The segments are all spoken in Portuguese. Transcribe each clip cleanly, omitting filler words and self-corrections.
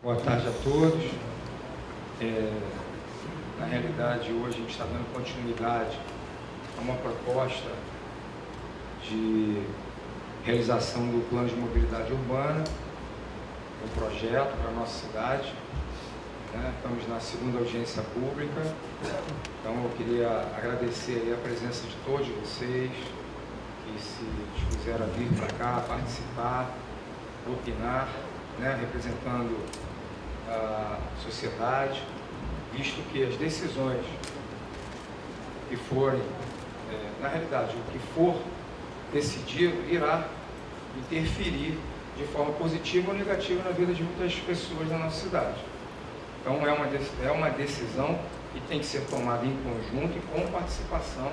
Boa tarde a todos. Na realidade, hoje a gente está dando continuidade a uma proposta de realização do plano de mobilidade urbana, um projeto para a nossa cidade. Estamos na segunda audiência pública, então eu queria agradecer aí a presença de todos vocês que se dispuseram a vir para cá, participar, opinar, representando a sociedade, visto que as decisões que forem, na realidade, o que for decidido irá interferir de forma positiva ou negativa na vida de muitas pessoas da nossa cidade. Então é uma decisão que tem que ser tomada em conjunto e com participação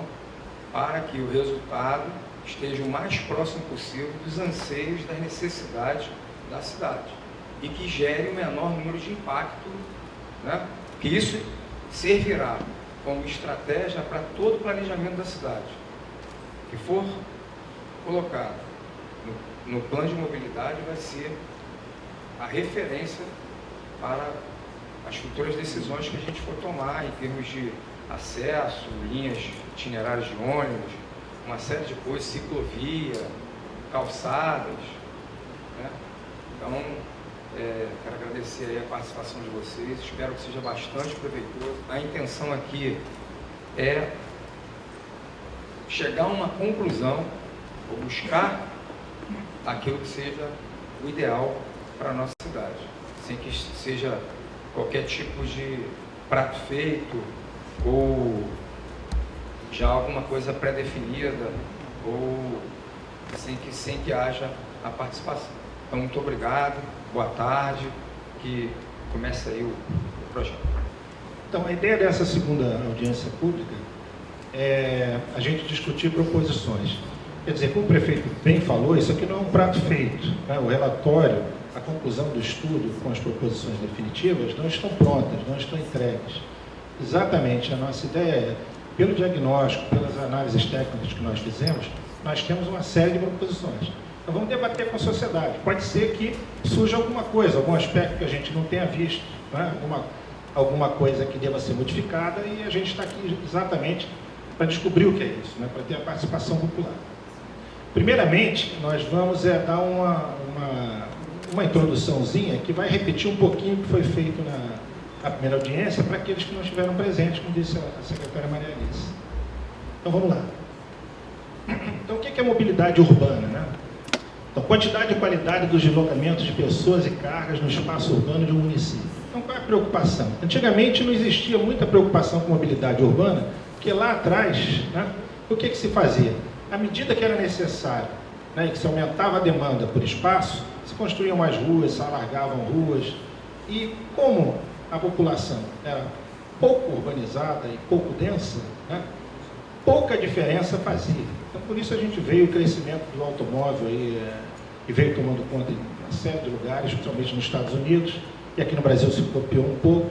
para que o resultado esteja o mais próximo possível dos anseios, das necessidades da cidade e que gere o menor número de impacto, que isso servirá como estratégia para todo o planejamento da cidade. Que for colocado no plano de mobilidade vai ser a referência para as futuras decisões que a gente for tomar em termos de acesso, linhas itinerárias de ônibus, uma série de coisas, ciclovia, calçadas. Então, quero agradecer aí a participação de vocês, espero que seja bastante proveitoso. A intenção aqui é chegar a uma conclusão, ou buscar aquilo que seja o ideal para a nossa cidade, sem que seja qualquer tipo de prato feito ou já alguma coisa pré-definida ou sem que haja a participação. Então, muito obrigado, boa tarde, que comece aí o projeto. Então, a ideia dessa segunda audiência pública é a gente discutir proposições. Quer dizer, como o prefeito bem falou, isso aqui não é um prato feito. O relatório, a conclusão do estudo com as proposições definitivas não estão prontas, não estão entregues. Exatamente, a nossa ideia é, pelo diagnóstico, pelas análises técnicas que nós fizemos, nós temos uma série de proposições. Então vamos debater com a sociedade. Pode ser que surja alguma coisa, algum aspecto que a gente não tenha visto, alguma coisa que deva ser modificada, e a gente está aqui exatamente para descobrir o que é isso, para ter a participação popular. Primeiramente, nós vamos dar uma introduçãozinha que vai repetir um pouquinho o que foi feito na primeira audiência para aqueles que não estiveram presentes, como disse a secretária Maria Alice. Então vamos lá. Então o que é mobilidade urbana? Então, quantidade e qualidade dos deslocamentos de pessoas e cargas no espaço urbano de um município. Então, qual é a preocupação? Antigamente não existia muita preocupação com mobilidade urbana, porque lá atrás, o que se fazia? À medida que era necessário, e que se aumentava a demanda por espaço, se construíam mais ruas, se alargavam ruas, e como a população era pouco urbanizada e pouco densa, pouca diferença fazia. Então, por isso a gente veio o crescimento do automóvel e veio tomando conta em uma série de lugares, principalmente nos Estados Unidos, e aqui no Brasil se copiou um pouco.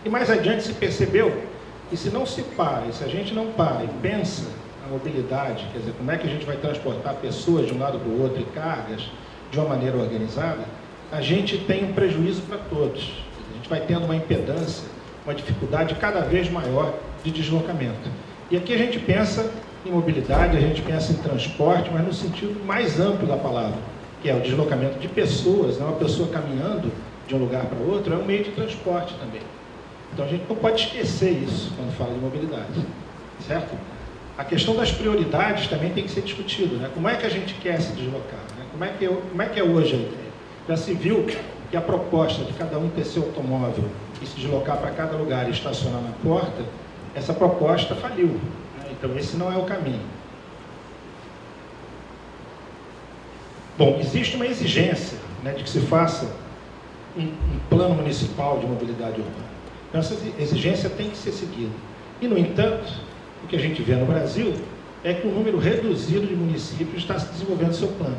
E mais adiante se percebeu que se não se para, e se a gente não para e pensa a mobilidade, quer dizer, como é que a gente vai transportar pessoas de um lado para o outro e cargas de uma maneira organizada, a gente tem um prejuízo para todos. A gente vai tendo uma impedância, uma dificuldade cada vez maior de deslocamento. E aqui a gente pensa em mobilidade, a gente pensa em transporte, mas no sentido mais amplo da palavra, que é o deslocamento de pessoas, uma pessoa caminhando de um lugar para outro, é um meio de transporte também. Então a gente não pode esquecer isso quando fala de mobilidade, certo? A questão das prioridades também tem que ser discutido, Como é que a gente quer se deslocar? Como é que é hoje a ideia? Já se viu que a proposta de cada um ter seu automóvel e se deslocar para cada lugar e estacionar na porta, essa proposta faliu. Então, esse não é o caminho. Bom, existe uma exigência de que se faça um plano municipal de mobilidade urbana. Então, essa exigência tem que ser seguida. E, no entanto, o que a gente vê no Brasil é que um número reduzido de municípios está se desenvolvendo seu plano.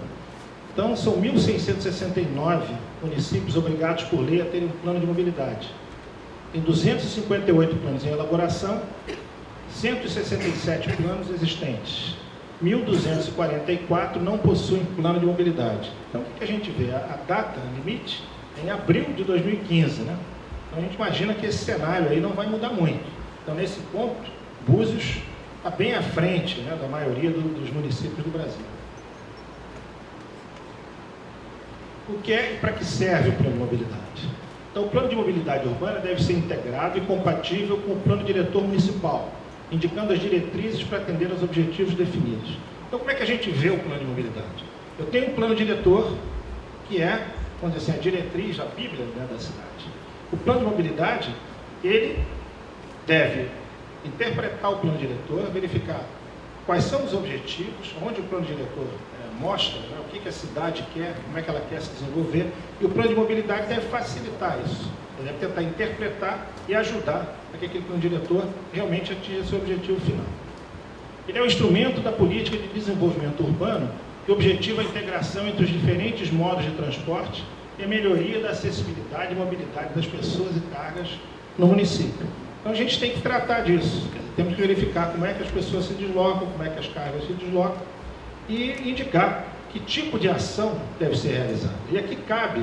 Então, são 1.669 municípios obrigados por lei a terem um plano de mobilidade. Tem 258 planos em elaboração, 167 planos existentes. 1.244 não possuem plano de mobilidade. Então, o que a gente vê? A data limite em abril de 2015, né? Então a gente imagina que esse cenário aí não vai mudar muito. Então, nesse ponto, Búzios está bem à frente, né, da maioria dos municípios do Brasil. O que é e para que serve o plano de mobilidade? Então, o plano de mobilidade urbana deve ser integrado e compatível com o plano diretor municipal, indicando as diretrizes para atender aos objetivos definidos. Então, como é que a gente vê o plano de mobilidade? Eu tenho um plano diretor, que é, vamos dizer assim, a diretriz, a bíblia, né, da cidade. O plano de mobilidade, ele deve interpretar o plano diretor, verificar quais são os objetivos, onde o plano diretor mostra, né, o que a cidade quer, como é que ela quer se desenvolver, e o plano de mobilidade deve facilitar isso. Ele deve tentar interpretar e ajudar para que aquele plano diretor realmente atinja seu objetivo final. Ele é um instrumento da política de desenvolvimento urbano que objetiva a integração entre os diferentes modos de transporte e a melhoria da acessibilidade e mobilidade das pessoas e cargas no município. Então a gente tem que tratar disso, temos que verificar como é que as pessoas se deslocam, como é que as cargas se deslocam e indicar que tipo de ação deve ser realizada. E aqui cabe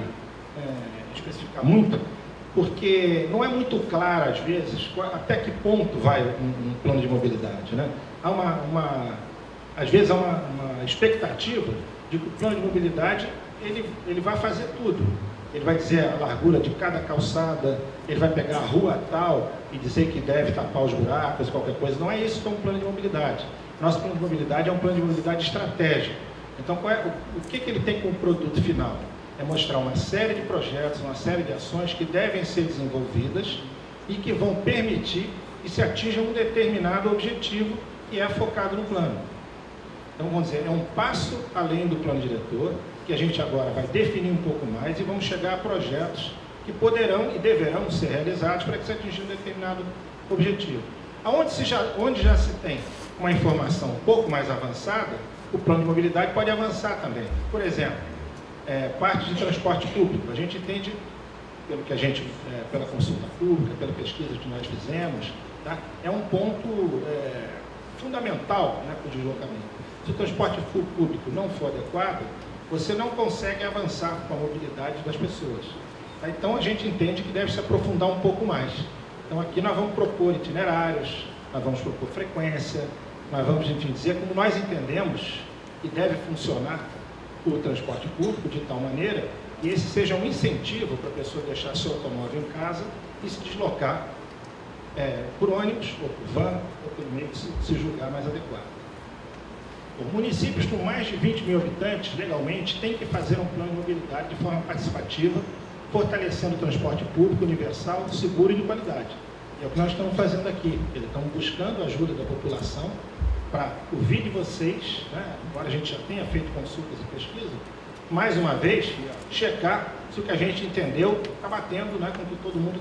especificar muito, porque não é muito claro, às vezes, até que ponto vai um plano de mobilidade, né? Às vezes há uma expectativa de que o plano de mobilidade ele vai fazer tudo. Ele vai dizer a largura de cada calçada, ele vai pegar a rua tal e dizer que deve tapar os buracos, qualquer coisa. Não é isso que é um plano de mobilidade. Nosso plano de mobilidade é um plano de mobilidade estratégico. Então, o que ele tem como produto final? É mostrar uma série de projetos, uma série de ações que devem ser desenvolvidas e que vão permitir que se atinja um determinado objetivo que é focado no plano. Então, vamos dizer, é um passo além do plano diretor, que a gente agora vai definir um pouco mais e vamos chegar a projetos que poderão e deverão ser realizados para que se atinja um determinado objetivo. Onde já se tem uma informação um pouco mais avançada, o plano de mobilidade pode avançar também. Por exemplo, parte de transporte público. A gente entende, pela consulta pública, pela pesquisa que nós fizemos, tá? É um ponto fundamental, né, para o deslocamento. Se o transporte público não for adequado, você não consegue avançar com a mobilidade das pessoas. Tá? Então, a gente entende que deve se aprofundar um pouco mais. Então, aqui nós vamos propor itinerários, nós vamos propor frequência, nós vamos, enfim, dizer como nós entendemos que deve funcionar o transporte público de tal maneira que esse seja um incentivo para a pessoa deixar seu automóvel em casa e se deslocar por ônibus, ou por van, ou pelo meio que se julgar mais adequado. Municípios com mais de 20 mil habitantes, legalmente, têm que fazer um plano de mobilidade de forma participativa, fortalecendo o transporte público universal, seguro e de qualidade. É o que nós estamos fazendo aqui. Estamos buscando a ajuda da população para ouvir de vocês, né? Embora a gente já tenha feito consultas e pesquisa, mais uma vez, checar se o que a gente entendeu está batendo, né, com o que todo mundo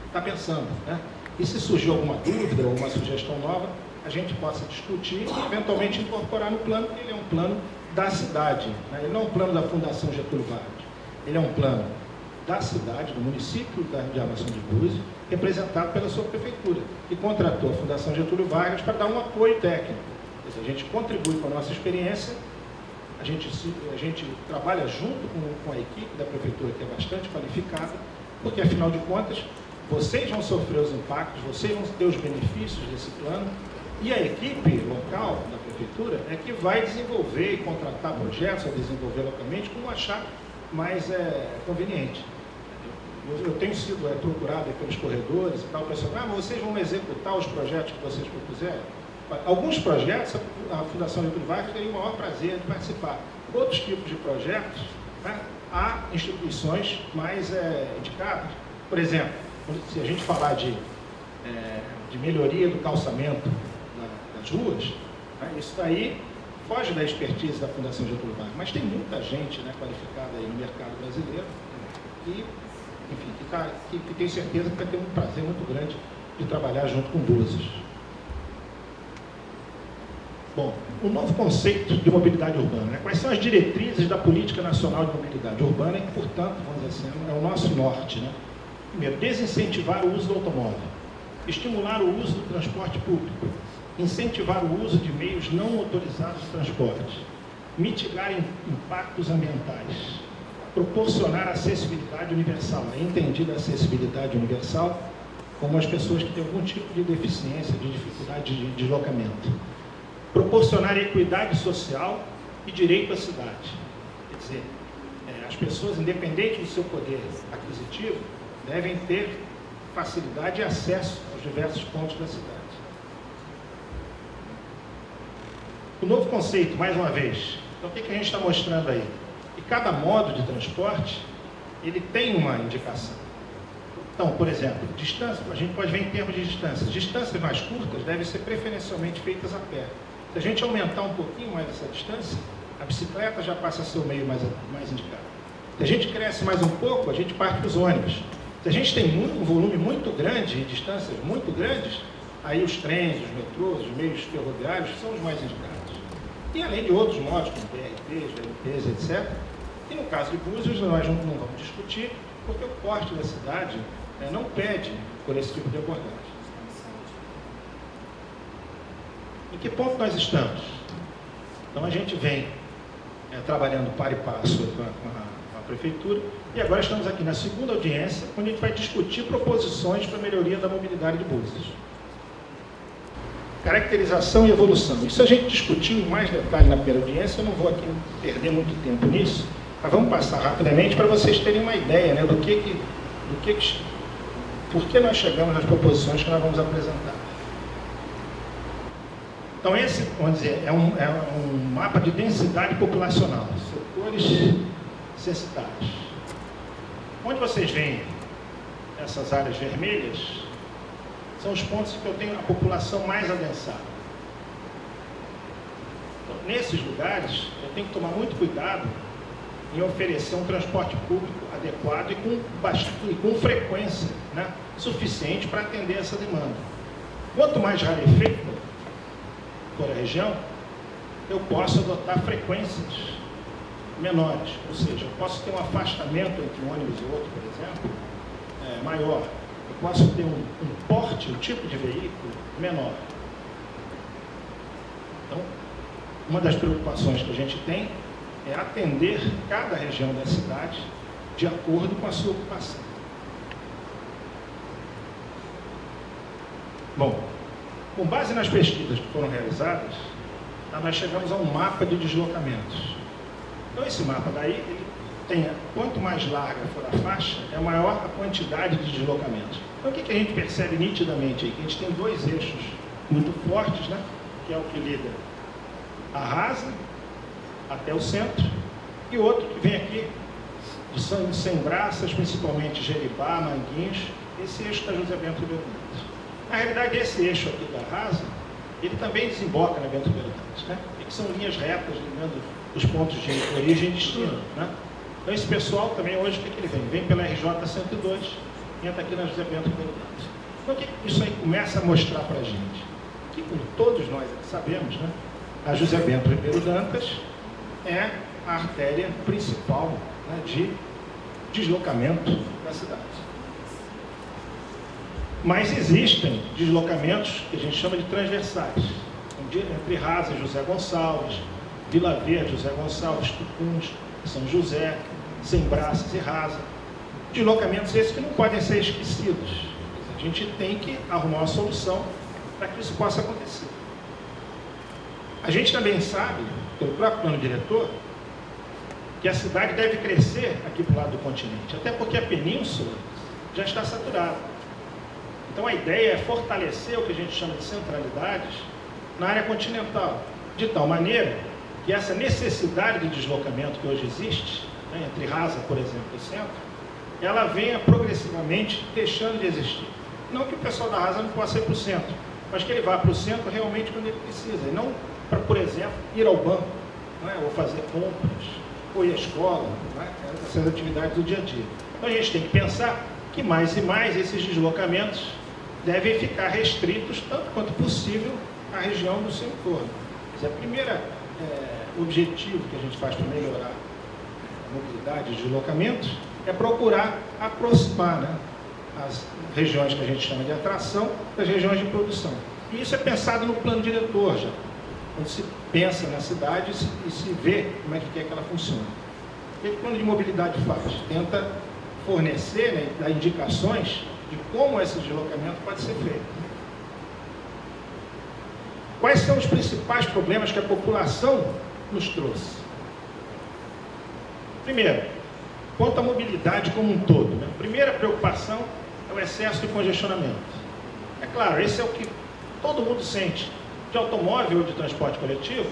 está pensando, né? E se surgir alguma dúvida ou uma sugestão nova, a gente possa discutir e eventualmente incorporar no plano, porque ele é um plano da cidade, né? Ele não é um plano da Fundação Getúlio Vargas, ele é um plano da cidade, do município de Armação de Búzios, representado pela sua prefeitura, que contratou a Fundação Getúlio Vargas para dar um apoio técnico. Quer dizer, a gente contribui com a nossa experiência, a gente trabalha junto com a equipe da prefeitura, que é bastante qualificada, porque, afinal de contas, vocês vão sofrer os impactos, vocês vão ter os benefícios desse plano, e a equipe local da prefeitura é que vai desenvolver e contratar projetos, a desenvolver localmente, como achar mais conveniente. Eu tenho sido procurado pelos corredores e tal, o pessoal, mas vocês vão executar os projetos que vocês propuseram? Alguns projetos, a Fundação Getúlio Vargas tem o maior prazer de participar. Outros tipos de projetos, né, há instituições mais indicadas. Por exemplo, se a gente falar de melhoria do calçamento das ruas, né, isso daí foge da expertise da Fundação Getúlio Vargas, mas tem muita gente, né, qualificada aí no mercado brasileiro e, enfim, que tem certeza que vai ter um prazer muito grande de trabalhar junto com Búzios. Bom, o novo conceito de mobilidade urbana, né? Quais são as diretrizes da Política Nacional de Mobilidade Urbana e, portanto, vamos dizer assim, é o nosso norte, né? Primeiro, desincentivar o uso do automóvel, estimular o uso do transporte público, incentivar o uso de meios não motorizados de transporte, mitigar impactos ambientais, proporcionar acessibilidade universal. É entendida a acessibilidade universal como as pessoas que têm algum tipo de deficiência, de dificuldade de deslocamento. Proporcionar equidade social e direito à cidade. Quer dizer, as pessoas, independente do seu poder aquisitivo, devem ter facilidade e acesso aos diversos pontos da cidade. O novo conceito, mais uma vez, então o que a gente está mostrando aí? Que cada modo de transporte, ele tem uma indicação. Então, por exemplo, distância, a gente pode ver em termos de distâncias. Distâncias mais curtas devem ser preferencialmente feitas a pé. Se a gente aumentar um pouquinho mais essa distância, a bicicleta já passa a ser o meio mais indicado. Se a gente cresce mais um pouco, a gente parte para os ônibus. Se a gente tem um volume muito grande e distâncias muito grandes, aí os trens, os metrôs, os meios ferroviários são os mais indicados. E além de outros modos, como BRTs, VLTs, etc. E no caso de Búzios, nós não vamos discutir, porque o porte da cidade não pede por esse tipo de abordagem. Em que ponto nós estamos? Então a gente vem trabalhando par e passo com a prefeitura, e agora estamos aqui na segunda audiência, onde a gente vai discutir proposições para a melhoria da mobilidade de Búzios. Caracterização e evolução. Isso a gente discutiu em mais detalhe na primeira audiência, eu não vou aqui perder muito tempo nisso, mas vamos passar rapidamente para vocês terem uma ideia, né, por que nós chegamos nas proposições que nós vamos apresentar. Então esse, vamos dizer, é um mapa de densidade populacional, setores censitários. Onde vocês veem essas áreas vermelhas, são os pontos que eu tenho a população mais adensada. Então, nesses lugares, eu tenho que tomar muito cuidado em oferecer um transporte público adequado e com frequência, né, suficiente para atender essa demanda. Quanto mais rarefeita for a região, eu posso adotar frequências menores, ou seja, eu posso ter um afastamento entre um ônibus e outro, por exemplo, maior. Eu posso ter um porte, um tipo de veículo menor. Então, uma das preocupações que a gente tem é atender cada região da cidade de acordo com a sua ocupação. Bom, com base nas pesquisas que foram realizadas, nós chegamos a um mapa de deslocamentos. Então, esse mapa daí, ele tem, quanto mais larga for a faixa, é maior a quantidade de deslocamentos. Então, o que a gente percebe nitidamente aí? Que a gente tem dois eixos muito fortes, né? Que é o que liga a Rasa até o centro, e outro que vem aqui de Sem Braças, principalmente Jeribá, Manguinhos, esse eixo da José Bento Ribeiro Dantas. Na realidade, esse eixo aqui da Rasa, ele também desemboca na Bento Ribeiro Dantas, né? Que são linhas retas ligando os pontos de origem e destino, né? Então, esse pessoal também hoje, o que ele vem? Vem pela RJ 102, entra aqui na José Bento Ribeiro Dantas. Então, o que isso aí começa a mostrar para a gente? Que, como todos nós sabemos, né? A José Bento Ribeiro Dantas é a artéria principal, né, de deslocamento da cidade. Mas existem deslocamentos que a gente chama de transversais, entre Rasa e José Gonçalves, Vila Verde, José Gonçalves, Tucuns, São José, Sem Braças e Rasa. Deslocamentos esses que não podem ser esquecidos. A gente tem que arrumar uma solução para que isso possa acontecer. A gente também sabe, pelo próprio plano diretor, que a cidade deve crescer aqui para o lado do continente, até porque a península já está saturada. Então a ideia é fortalecer o que a gente chama de centralidades na área continental, de tal maneira que essa necessidade de deslocamento que hoje existe, né, entre Rasa, por exemplo, e centro, ela venha progressivamente deixando de existir. Não que o pessoal da Rasa não possa ir para o centro, mas que ele vá para o centro realmente quando ele precisa, e não para, por exemplo, ir ao banco, né, ou fazer compras, ou ir à escola, né, essas atividades do dia a dia. Então a gente tem que pensar que mais e mais esses deslocamentos devem ficar restritos, tanto quanto possível, à região do seu entorno. O primeiro objetivo que a gente faz para melhorar a mobilidade de deslocamentos é procurar aproximar, né, as regiões que a gente chama de atração das regiões de produção. E isso é pensado no plano diretor já, quando se pensa na cidade e se vê como é que quer que ela funcione. O que o plano de mobilidade faz? Tenta fornecer, né, dar indicações de como esse deslocamento pode ser feito. Quais são os principais problemas que a população nos trouxe? Primeiro, quanto à mobilidade como um todo, né? A primeira preocupação é o excesso de congestionamento. É claro, esse é o que todo mundo sente. De automóvel ou de transporte coletivo,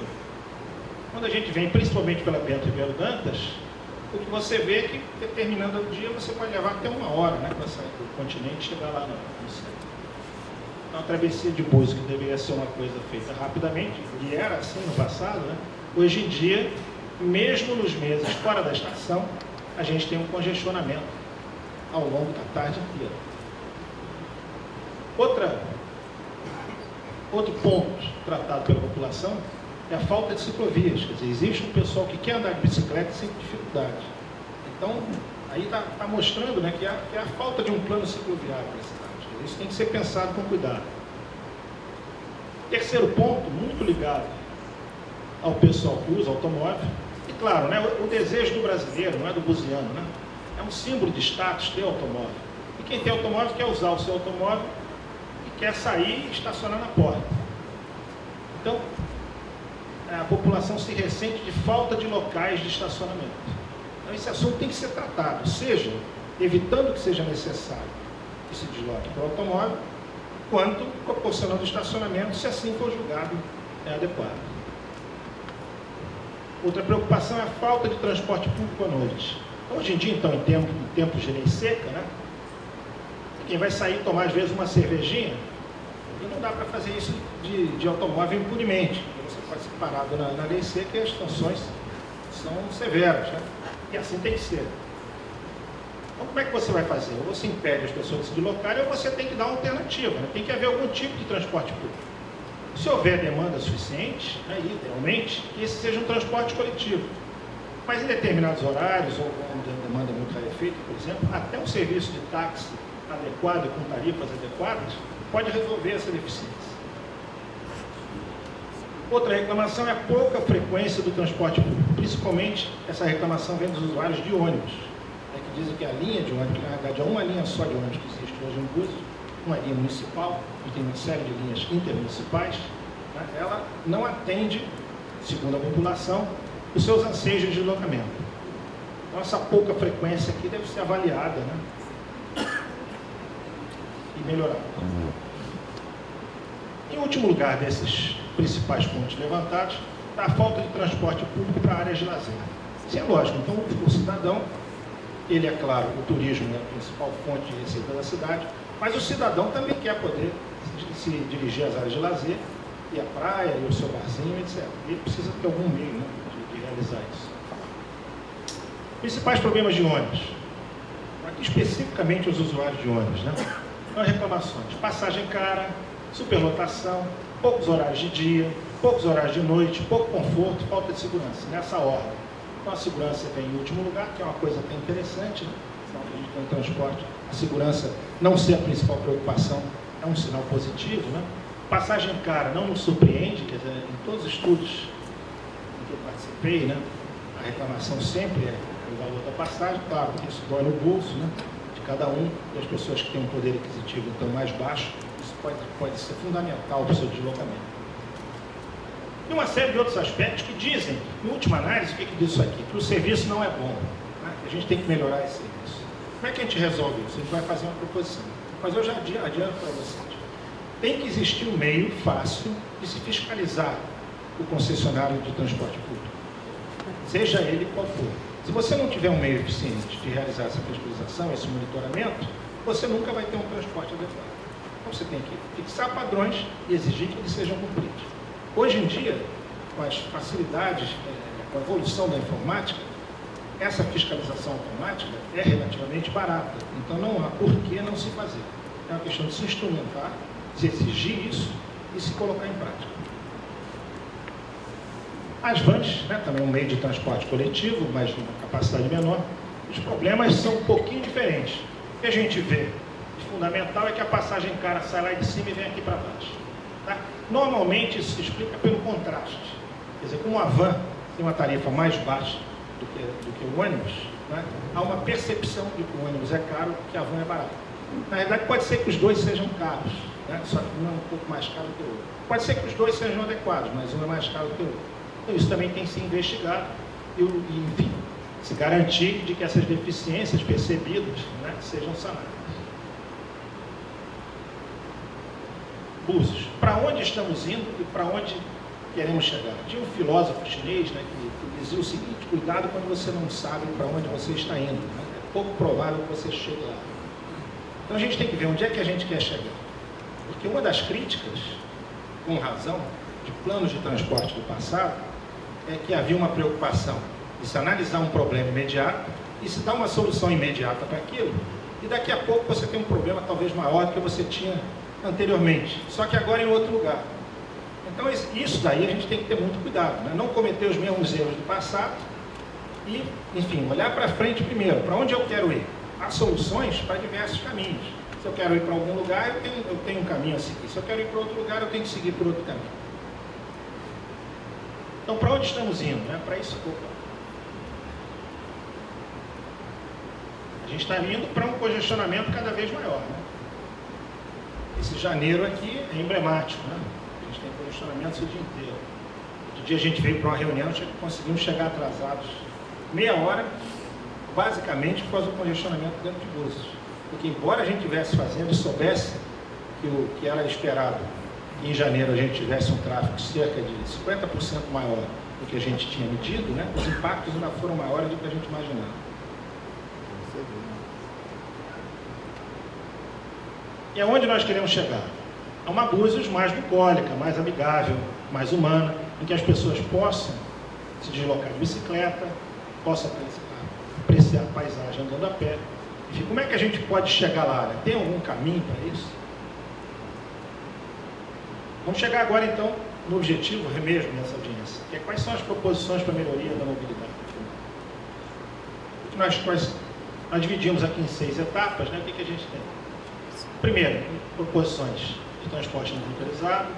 quando a gente vem principalmente pela Bento Ribeiro Dantas, o que você vê é que, determinando o dia, você pode levar até 1 hora, né, para sair do continente e chegar lá no centro. Então, a travessia de bus, que deveria ser uma coisa feita rapidamente, e era assim no passado, né, hoje em dia, mesmo nos meses fora da estação, a gente tem um congestionamento ao longo da tarde inteira. Outro ponto tratado pela população é a falta de ciclovias. Quer dizer, existe um pessoal que quer andar de bicicleta sem dificuldade. Então, aí está mostrando, né, que há a falta de um plano cicloviário para a cidade. Isso tem que ser pensado com cuidado. Terceiro ponto, muito ligado ao pessoal que usa automóvel. E claro, né, o desejo do brasileiro, não é do buziano, né? É um símbolo de status ter automóvel. E quem tem automóvel quer usar o seu automóvel e quer sair e estacionar na porta. Então, a população se ressente de falta de locais de estacionamento. Então, esse assunto tem que ser tratado, seja evitando que seja necessário que se desloque para o automóvel, quanto proporcionando estacionamento, se assim for julgado adequado. Outra preocupação é a falta de transporte público à noite. Hoje em dia, então, em tempos de lei seca, né, quem vai sair tomar, às vezes, uma cervejinha, e não dá para fazer isso de automóvel impunemente. Você pode ser parado na lei seca e as sanções são severas, né? E assim tem que ser. Então, como é que você vai fazer? Ou você impede as pessoas de se deslocarem, ou você tem que dar uma alternativa, né? Tem que haver algum tipo de transporte público. Se houver demanda suficiente, né, idealmente, que esse seja um transporte coletivo. Mas em determinados horários, ou quando a demanda é muito rarefeita, por exemplo, até um serviço de táxi adequado e com tarifas adequadas pode resolver essa deficiência. Outra reclamação é a pouca frequência do transporte público. Principalmente, essa reclamação vem dos usuários de ônibus, né, que dizem que a linha de ônibus, na verdade, é uma linha só de ônibus que existe hoje em Búzios, uma linha municipal, e tem uma série de linhas intermunicipais, né, ela não atende, segundo a população, os seus anseios de deslocamento. Então, essa pouca frequência aqui deve ser avaliada, né, e melhorada. Em último lugar desses principais pontos levantados, está a falta de transporte público para áreas de lazer. Isso é lógico. Então, o cidadão, ele é claro, o turismo é a principal fonte de receita da cidade, mas o cidadão também quer poder se dirigir às áreas de lazer, ir à praia, ir ao seu barzinho, etc. Ele precisa ter algum meio, né, de realizar isso. Principais problemas de ônibus. Aqui especificamente os usuários de ônibus, né? Então, reclamações: passagem cara, superlotação, poucos horários de dia, poucos horários de noite, pouco conforto, falta de segurança, nessa ordem. Então, a segurança vem em último lugar, que é uma coisa até interessante, né? Então, a gente tem um transporte, a segurança não ser a principal preocupação é um sinal positivo, né? Passagem cara não nos surpreende, quer dizer, em todos os estudos em que eu participei, né, a reclamação sempre é o valor da passagem, claro, isso dói no bolso, né, de cada um, e as pessoas que têm um poder aquisitivo então mais baixo, isso pode ser fundamental para o seu deslocamento. E uma série de outros aspectos que dizem, em última análise, o que diz isso aqui? Que o serviço não é bom, né? A gente tem que melhorar esse serviço. Como é que a gente resolve isso? A gente vai fazer uma proposição. Mas eu já adianto para vocês. Tem que existir um meio fácil de se fiscalizar o concessionário de transporte público, seja ele qual for. Se você não tiver um meio eficiente de realizar essa fiscalização, esse monitoramento, você nunca vai ter um transporte adequado. Então você tem que fixar padrões e exigir que eles sejam cumpridos. Hoje em dia, com as facilidades, com a evolução da informática, essa fiscalização automática é relativamente barata. Então não há por que não se fazer. É uma questão de se instrumentar, se exigir isso e se colocar em prática. As vans, né, também é um meio de transporte coletivo, mas de uma capacidade menor, os problemas são um pouquinho diferentes. O que a gente vê de fundamental é que a passagem cara sai lá de cima e vem aqui para baixo. Tá? Normalmente isso se explica pelo contraste. Quer dizer, como a van tem uma tarifa mais baixa do que o ônibus, né? Há uma percepção de que o ônibus é caro e que a van é barata. Na verdade, pode ser que os dois sejam caros, né? Só que um é um pouco mais caro que o outro. Pode ser que os dois sejam adequados, mas um é mais caro que o outro. Então, isso também tem que ser investigado e enfim, se garantir de que essas deficiências percebidas, né, sejam sanadas. Búzios. Para onde estamos indo e para onde queremos chegar? Tinha um filósofo chinês, né, que dizia o seguinte: cuidado quando você não sabe para onde você está indo, né? É pouco provável que você chegue lá. Então a gente tem que ver onde é que a gente quer chegar. Porque uma das críticas, com razão, de planos de transporte do passado é que havia uma preocupação de se analisar um problema imediato e se dar uma solução imediata para aquilo, e daqui a pouco você tem um problema talvez maior do que você tinha anteriormente, só que agora em outro lugar. Então isso daí a gente tem que ter muito cuidado, né? Não cometer os mesmos erros do passado e, enfim, olhar para frente primeiro, para onde eu quero ir. Há soluções para diversos caminhos. Se eu quero ir para algum lugar, eu tenho um caminho a seguir. Se eu quero ir para outro lugar, eu tenho que seguir por outro caminho. Então, para onde estamos indo? Né? Para isso, a gente está indo para um congestionamento cada vez maior. Né? Esse janeiro aqui é emblemático. Né? A gente tem congestionamento o dia inteiro. Outro dia a gente veio para uma reunião, conseguimos chegar atrasados meia hora, basicamente por causa do congestionamento dentro de Búzios. Porque embora a gente estivesse fazendo e soubesse que o que era esperado, que em janeiro a gente tivesse um tráfego cerca de 50% maior do que a gente tinha medido, né, os impactos ainda foram maiores do que a gente imaginava. E aonde nós queremos chegar? A uma Búzios mais bucólica, mais amigável, mais humana, em que as pessoas possam se deslocar de bicicleta, possam apreciar a paisagem andando a pé. Enfim, como é que a gente pode chegar lá? Né? Tem algum caminho para isso? Vamos chegar agora, então, no objetivo mesmo dessa audiência, que é quais são as proposições para a melhoria da mobilidade. Nós dividimos aqui em 6 etapas, né? O que a gente tem? Primeiro, proposições de transporte não motorizado,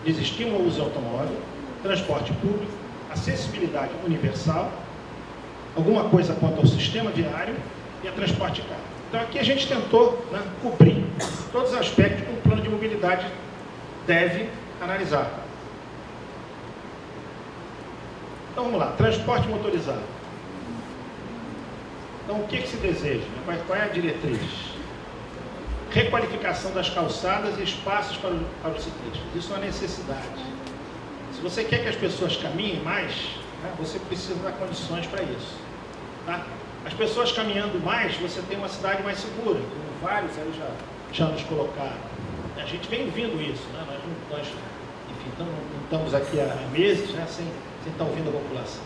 desestímulo ao uso do automóvel, transporte público, acessibilidade universal, alguma coisa quanto ao sistema viário e a transporte carro. Então aqui a gente tentou, né, cobrir todos os aspectos que um plano de mobilidade deve analisar. Então vamos lá, transporte motorizado. Então o que se deseja? Qual é a diretriz? Requalificação das calçadas e espaços para os ciclistas. Isso é uma necessidade. Se você quer que as pessoas caminhem mais, né, você precisa dar condições para isso. Tá? As pessoas caminhando mais, você tem uma cidade mais segura, como vários aí já nos colocaram. A gente vem ouvindo isso, né? Nós enfim, não estamos aqui há meses, né, sem estar ouvindo a população.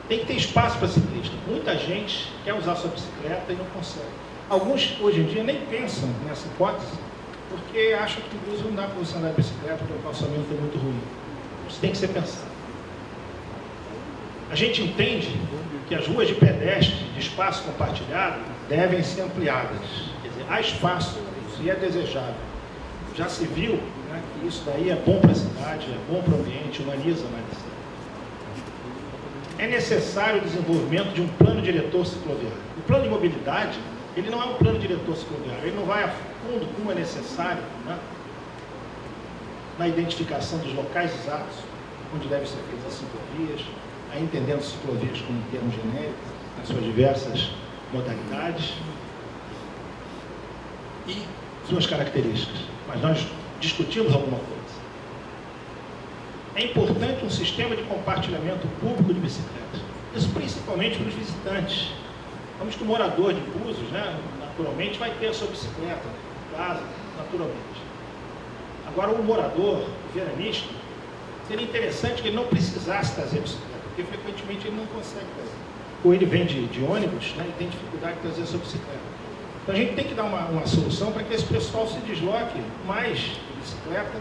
Tem que ter espaço para ciclista. Muita gente quer usar sua bicicleta e não consegue. Alguns, hoje em dia, nem pensam nessa hipótese, porque acham que o uso não dá para você andar de bicicleta, porque o calçamento é muito ruim. Isso tem que ser pensado. A gente entende que as ruas de pedestre, de espaço compartilhado, devem ser ampliadas. Quer dizer, há espaço, isso é desejável. Já se viu, né, que isso daí é bom para a cidade, é bom para o ambiente, humaniza mais a cidade. É necessário o desenvolvimento de um plano diretor cicloviário. O plano de mobilidade, ele não é um plano diretor cicloviário, ele não vai a fundo como é necessário, né, na identificação dos locais exatos, onde devem ser feitas as ciclovias, entendendo ciclovias como um termo genérico, nas suas diversas modalidades e suas características. Mas nós discutimos alguma coisa. É importante um sistema de compartilhamento público de bicicletas. Isso principalmente para os visitantes. Vamos que o morador de Búzios, né, naturalmente, vai ter a sua bicicleta em casa, naturalmente. Agora, o morador, o veranista, seria interessante que ele não precisasse trazer bicicleta, porque frequentemente ele não consegue trazer. Ou ele vem de ônibus, né, e tem dificuldade de trazer a sua bicicleta. Então a gente tem que dar uma solução para que esse pessoal se desloque mais de bicicleta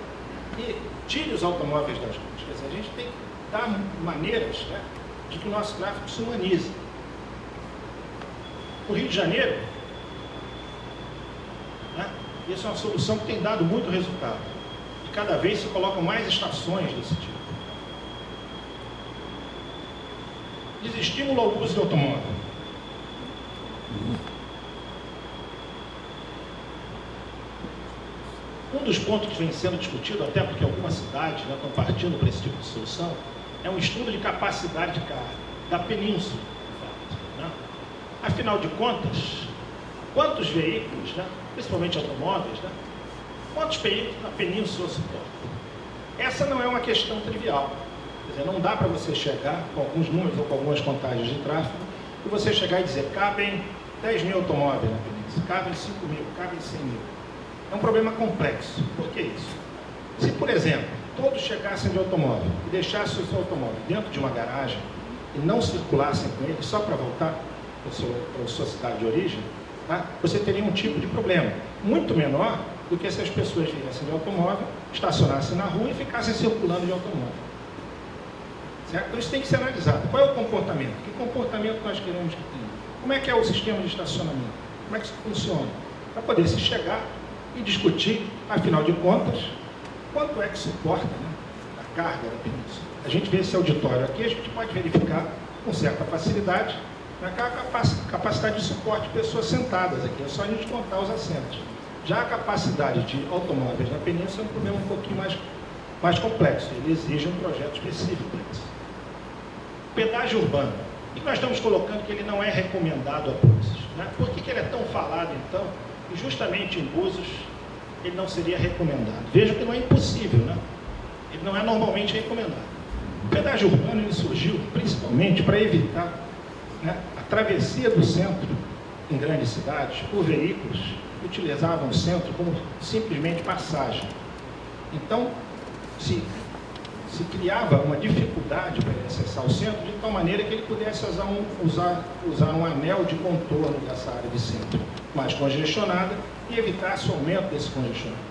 e tire os automóveis das ruas. Quer dizer, a gente tem que dar maneiras, né, de que o nosso tráfego se humanize. No Rio de Janeiro, né, isso é uma solução que tem dado muito resultado. E cada vez se colocam mais estações desse tipo. Desestímulo ao uso do automóvel. Um dos pontos que vem sendo discutido, até porque algumas cidades estão partindo para esse tipo de solução, é um estudo de capacidade de carga da península. Né? Afinal de contas, quantos veículos, né, principalmente automóveis, né, quantos veículos na península suportam? Essa não é uma questão trivial. Quer dizer, não dá para você chegar com alguns números ou com algumas contagens de tráfego e você chegar e dizer, cabem 10 mil automóveis na península, cabem 5 mil, cabem 100 mil. É um problema complexo. Por que isso? Se, por exemplo, todos chegassem de automóvel e deixassem o seu automóvel dentro de uma garagem e não circulassem com ele só para voltar para a sua cidade de origem, tá? Você teria um tipo de problema muito menor do que se as pessoas viessem de automóvel, estacionassem na rua e ficassem circulando de automóvel. Certo? Então isso tem que ser analisado. Qual é o comportamento? Que comportamento nós queremos que tenha? Como é que é o sistema de estacionamento? Como é que isso funciona? Para poder se chegar e discutir, afinal de contas, quanto é que suporta, né, a carga da península. A gente vê esse auditório aqui, a gente pode verificar com certa facilidade a capacidade de suporte de pessoas sentadas aqui, é só a gente contar os assentos. Já a capacidade de automóveis na península é um problema um pouquinho mais complexo, ele exige um projeto específico para isso. Pedágio urbano. E nós estamos colocando que ele não é recomendado a Búzios. Né? Por que ele é tão falado, então? E justamente em Búzios ele não seria recomendado. Vejam que não é impossível, né? Ele não é normalmente recomendado. O pedágio urbano ele surgiu principalmente para evitar, né, a travessia do centro em grandes cidades por veículos que utilizavam o centro como simplesmente passagem. Então, se criava uma dificuldade para ele acessar o centro, de tal maneira que ele pudesse usar um anel de contorno dessa área de centro mais congestionada e evitasse o aumento desse congestionamento.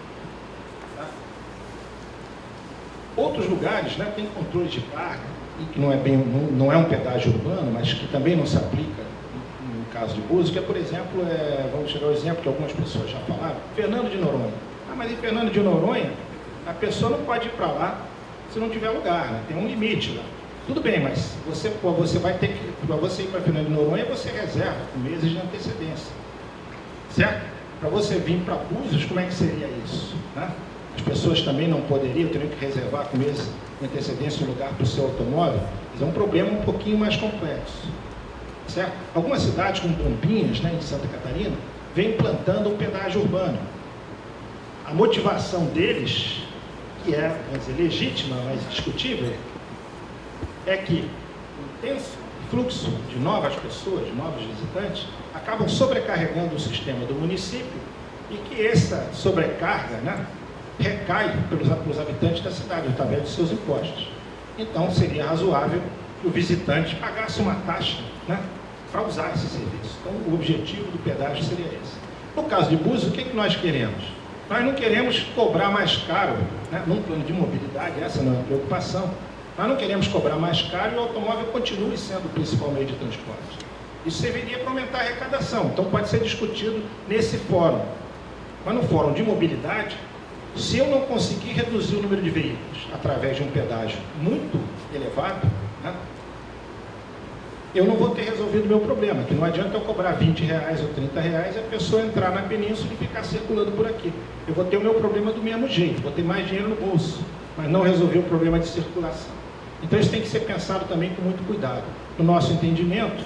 Tá? Outros lugares, né, tem controles de carga, e que não é um pedágio urbano, mas que também não se aplica no caso de Búzios, que é, por exemplo, vamos chegar ao exemplo que algumas pessoas já falaram, Fernando de Noronha. Mas em Fernando de Noronha, a pessoa não pode ir para lá se não tiver lugar, né? Tem um limite lá. Tudo bem, mas você vai ter que, para você ir para Fernando de Noronha, você reserva com meses de antecedência. Certo? Para você vir para Búzios, como é que seria isso? Né? As pessoas também não teriam que reservar com meses de antecedência um lugar para o seu automóvel. Mas é um problema um pouquinho mais complexo. Certo? Algumas cidades, como Bombinhas, né, em Santa Catarina, vêm implantando um pedágio urbano. A motivação deles, que é, vamos dizer, legítima, mas discutível, é que o intenso fluxo de novas pessoas, de novos visitantes, acabam sobrecarregando o sistema do município e que essa sobrecarga, né, recai pelos habitantes da cidade, através dos seus impostos. Então, seria razoável que o visitante pagasse uma taxa, né, para usar esse serviço. Então, o objetivo do pedágio seria esse. No caso de Búzios, o que nós queremos? Nós não queremos cobrar mais caro, né, num plano de mobilidade, essa não é a preocupação. Nós não queremos cobrar mais caro e o automóvel continue sendo o principal meio de transporte. Isso serviria para aumentar a arrecadação, então pode ser discutido nesse fórum. Mas no fórum de mobilidade, se eu não conseguir reduzir o número de veículos através de um pedágio muito elevado, né, eu não vou ter resolvido o meu problema, que não adianta eu cobrar R$20 ou R$30 e a pessoa entrar na península e ficar circulando por aqui. Eu vou ter o meu problema do mesmo jeito, vou ter mais dinheiro no bolso, mas não resolver o problema de circulação. Então isso tem que ser pensado também com muito cuidado. No nosso entendimento,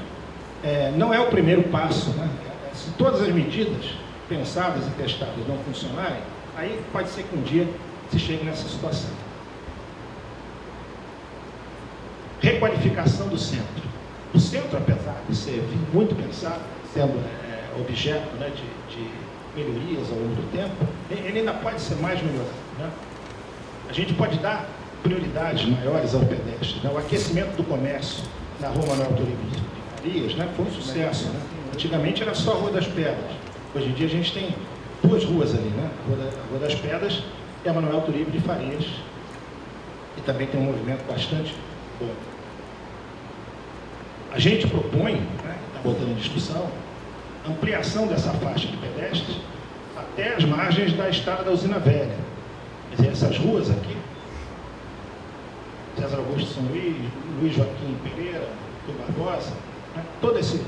não é o primeiro passo, né? Se todas as medidas pensadas e testadas não funcionarem, aí pode ser que um dia se chegue nessa situação. Requalificação do centro. O centro, apesar de ser muito pensado, sendo objeto, né, de melhorias ao longo do tempo, ele ainda pode ser mais melhorado. Né? A gente pode dar prioridades maiores ao pedestre. Né? O aquecimento do comércio na Rua Manuel Toribio de Farias, né, foi um sucesso. Né? Antigamente era só a Rua das Pedras. Hoje em dia a gente tem duas ruas ali, né? A Rua das Pedras e a Manuel Toribio de Farias. E também tem um movimento bastante bom. A gente propõe, né, está botando em discussão, ampliação dessa faixa de pedestres até as margens da estrada da Usina Velha. Quer dizer, essas ruas aqui, César Augusto São Luís, Luiz Joaquim Pereira, Barbosa, né? Todo esse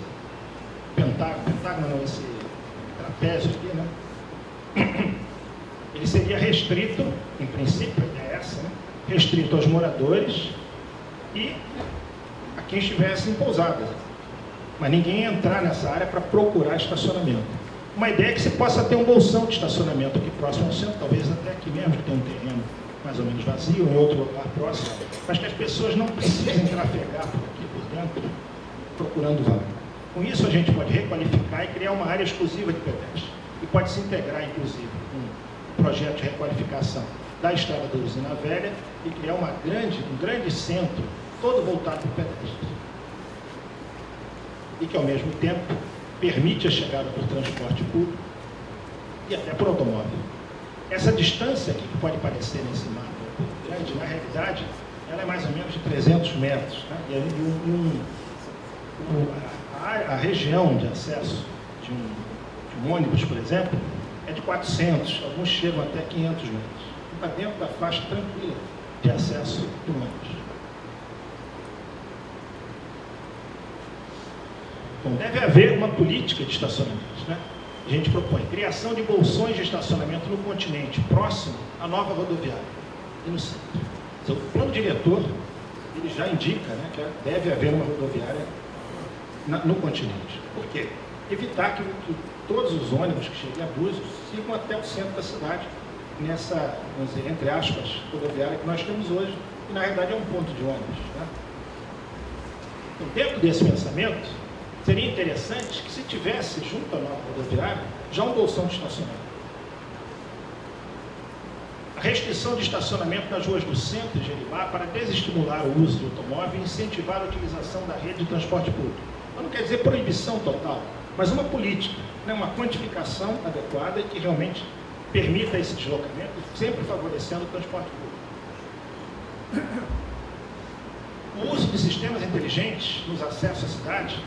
pentágono, não, esse trapézio aqui, né? Ele seria restrito, em princípio, a ideia é essa, né? Restrito aos moradores e a quem estivesse em pousadas. Mas ninguém ia entrar nessa área para procurar estacionamento. Uma ideia é que se possa ter um bolsão de estacionamento aqui próximo ao centro, talvez até aqui mesmo, que tem um terreno mais ou menos vazio, em outro lugar próximo, mas que as pessoas não precisem trafegar por aqui, por dentro, procurando vaga. Com isso, a gente pode requalificar e criar uma área exclusiva de pedestres. E pode se integrar, inclusive, com um projeto de requalificação da estrada da Usina Velha e criar um grande centro, todo voltado para o pedestre. E que, ao mesmo tempo, permite a chegada por transporte público e até por automóvel. Essa distância aqui, que pode parecer nesse mapa grande, na realidade, ela é mais ou menos de 300 metros. Né? A região de acesso de um ônibus, por exemplo, é de 400, alguns chegam até 500 metros. Está dentro da faixa tranquila de acesso do ônibus. Então, deve haver uma política de estacionamentos, né? A gente propõe criação de bolsões de estacionamento no continente, próximo à nova rodoviária e no centro. Então, o plano diretor, ele já indica, né, que deve haver uma rodoviária no continente. Por quê? Evitar que todos os ônibus que cheguem a Búzios sigam até o centro da cidade, nessa, vamos dizer, entre aspas, rodoviária que nós temos hoje, que na realidade é um ponto de ônibus. Né? Então, dentro desse pensamento, seria interessante que se tivesse, junto à nova rodoviária, já um bolsão de estacionamento. A restrição de estacionamento nas ruas do centro de Jeribá para desestimular o uso do automóvel e incentivar a utilização da rede de transporte público. Então, não quer dizer proibição total, mas uma política, né, uma quantificação adequada e que realmente permita esse deslocamento, sempre favorecendo o transporte público. O uso de sistemas inteligentes nos acessos à cidade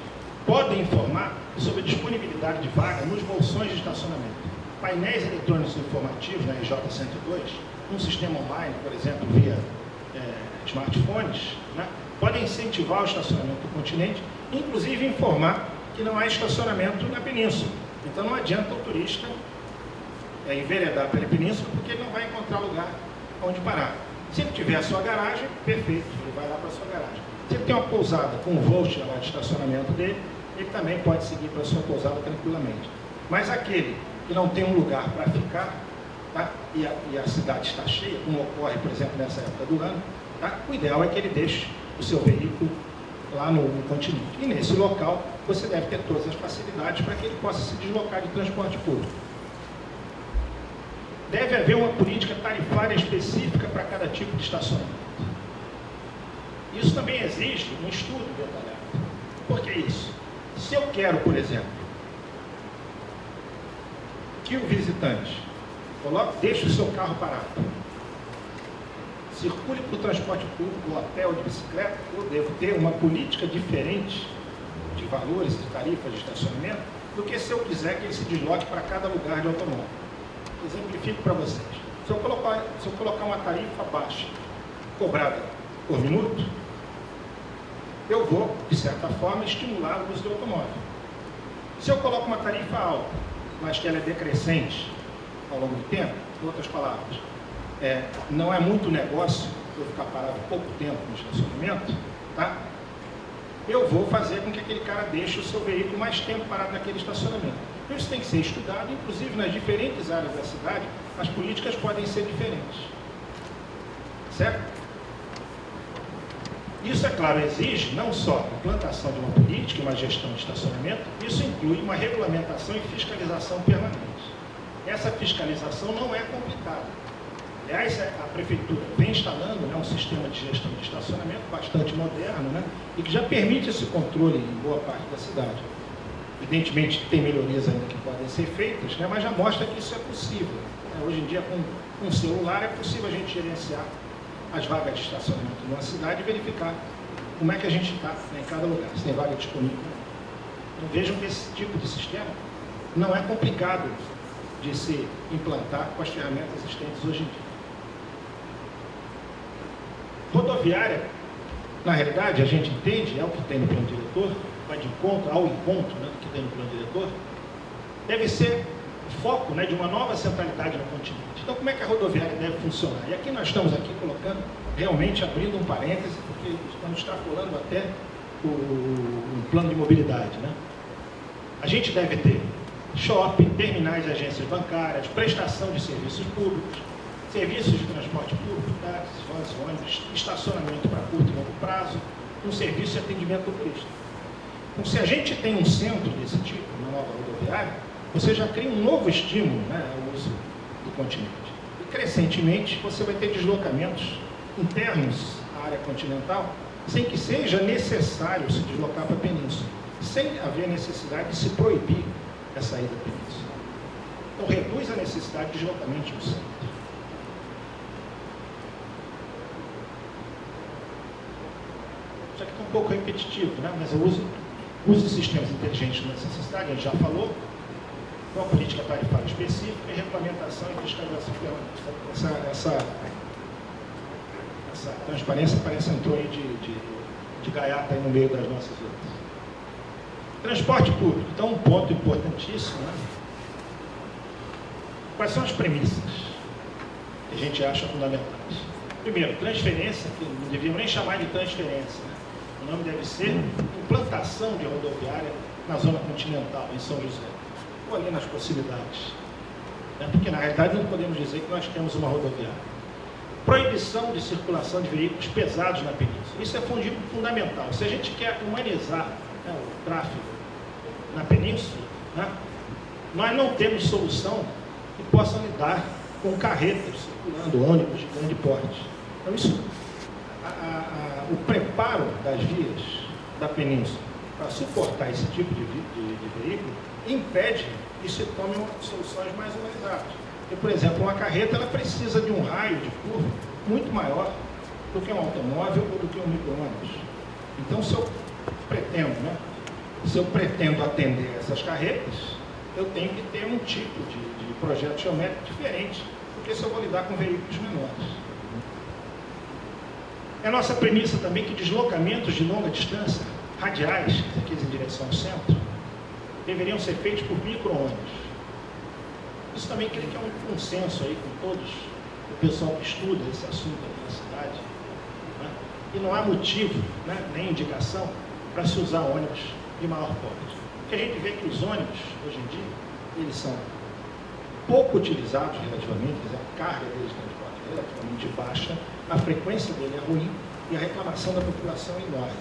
podem informar sobre a disponibilidade de vaga nos bolsões de estacionamento. Painéis eletrônicos informativos na RJ 102, um sistema online, por exemplo, via smartphones, né, podem incentivar o estacionamento do continente, inclusive informar que não há estacionamento na península. Então não adianta o turista enveredar pela península, porque ele não vai encontrar lugar onde parar. Se ele tiver a sua garagem, perfeito, ele vai lá para a sua garagem. Se ele tem uma pousada com um voucher lá de estacionamento dele, ele também pode seguir para a sua pousada tranquilamente. Mas aquele que não tem um lugar para ficar, tá? e a cidade está cheia, como ocorre, por exemplo, nessa época do ano, tá? O ideal é que ele deixe o seu veículo lá no continente. E nesse local, você deve ter todas as facilidades para que ele possa se deslocar de transporte público. Deve haver uma política tarifária específica para cada tipo de estacionamento. Isso também exige um estudo detalhado. Por que isso? Se eu quero, por exemplo, que o visitante deixe o seu carro parado, circule para o transporte público, a pé ou de bicicleta, eu devo ter uma política diferente de valores, de tarifas de estacionamento, do que se eu quiser que ele se desloque para cada lugar de automóvel. Exemplifico para vocês. Se eu colocar uma tarifa baixa, cobrada por minuto, eu vou, de certa forma, estimular o uso do automóvel. Se eu coloco uma tarifa alta, mas que ela é decrescente ao longo do tempo, em outras palavras, não é muito negócio eu ficar parado pouco tempo no estacionamento, tá? Eu vou fazer com que aquele cara deixe o seu veículo mais tempo parado naquele estacionamento. Então, isso tem que ser estudado, inclusive nas diferentes áreas da cidade, as políticas podem ser diferentes. Certo? Isso, é claro, exige não só a implantação de uma política e uma gestão de estacionamento, isso inclui uma regulamentação e fiscalização permanente. Essa fiscalização não é complicada. Aliás, a Prefeitura vem instalando, né, um sistema de gestão de estacionamento bastante moderno, né, e que já permite esse controle em boa parte da cidade. Evidentemente, tem melhorias ainda que podem ser feitas, né, mas já mostra que isso é possível. Hoje em dia, com um celular, é possível a gente gerenciar as vagas de estacionamento numa cidade e verificar como é que a gente está, né, em cada lugar, se tem vaga disponível. Então, vejam que esse tipo de sistema não é complicado de se implantar com as ferramentas existentes hoje em dia. Rodoviária Na realidade, a gente entende, é o que tem no plano diretor, vai de encontro ao encontro, né, do que tem no plano diretor, deve ser o foco, né, de uma nova centralidade no continente. Então, como é que a rodoviária deve funcionar? E aqui nós estamos colocando, realmente abrindo um parêntese, porque estamos extrapolando até o plano de mobilidade, né? A gente deve ter shopping, terminais de agências bancárias, prestação de serviços públicos, serviços de transporte público, táxis, vans, ônibus, estacionamento para curto e longo prazo, um serviço de atendimento ao turista. Então, se a gente tem um centro desse tipo, uma nova rodoviária, você já cria um novo estímulo, né, ao uso do continente. E, crescentemente, você vai ter deslocamentos internos à área continental, sem que seja necessário se deslocar para a península, sem haver necessidade de se proibir a saída da península. Então, reduz a necessidade de deslocamento no centro. Isso aqui está um pouco repetitivo, né? Mas eu uso sistemas inteligentes nessa necessidade, a gente já falou, com a política tarifária específica e regulamentação e fiscalização. Essa transparência parece entrou aí de gaiata aí no meio das nossas outras. Transporte público, então um ponto importantíssimo, né? Quais são as premissas que a gente acha fundamentais? Primeiro, transferência, que não devíamos nem chamar de transferência, né? O nome deve ser implantação de rodoviária na zona continental, em São José, ou ali nas proximidades, né? Porque na realidade não podemos dizer que nós temos uma rodoviária. Proibição de circulação de veículos pesados na península. Isso é fundamental. Se a gente quer humanizar, né, o tráfego na península, né, nós não temos solução que possa lidar com carretas circulando, ônibus de grande porte. Então, isso, o preparo das vias da península para suportar esse tipo de veículo impede que se tomem soluções mais humanizadas. Porque, por exemplo, uma carreta ela precisa de um raio de curva muito maior do que um automóvel ou do que um micro-ônibus. Então, se eu pretendo atender essas carretas, eu tenho que ter um tipo de projeto geométrico diferente do que se eu vou lidar com veículos menores. É nossa premissa também que deslocamentos de longa distância, radiais, aqueles em direção ao centro, deveriam ser feitos por micro-ônibus. Isso também creio que é um consenso aí com todos, o pessoal que estuda esse assunto aqui na cidade, né? E não há motivo, né, nem indicação para se usar ônibus de maior porte. Porque a gente vê que os ônibus, hoje em dia, eles são pouco utilizados relativamente, quer dizer, a carga deles de transporte é relativamente baixa, a frequência dele é ruim e a reclamação da população é enorme.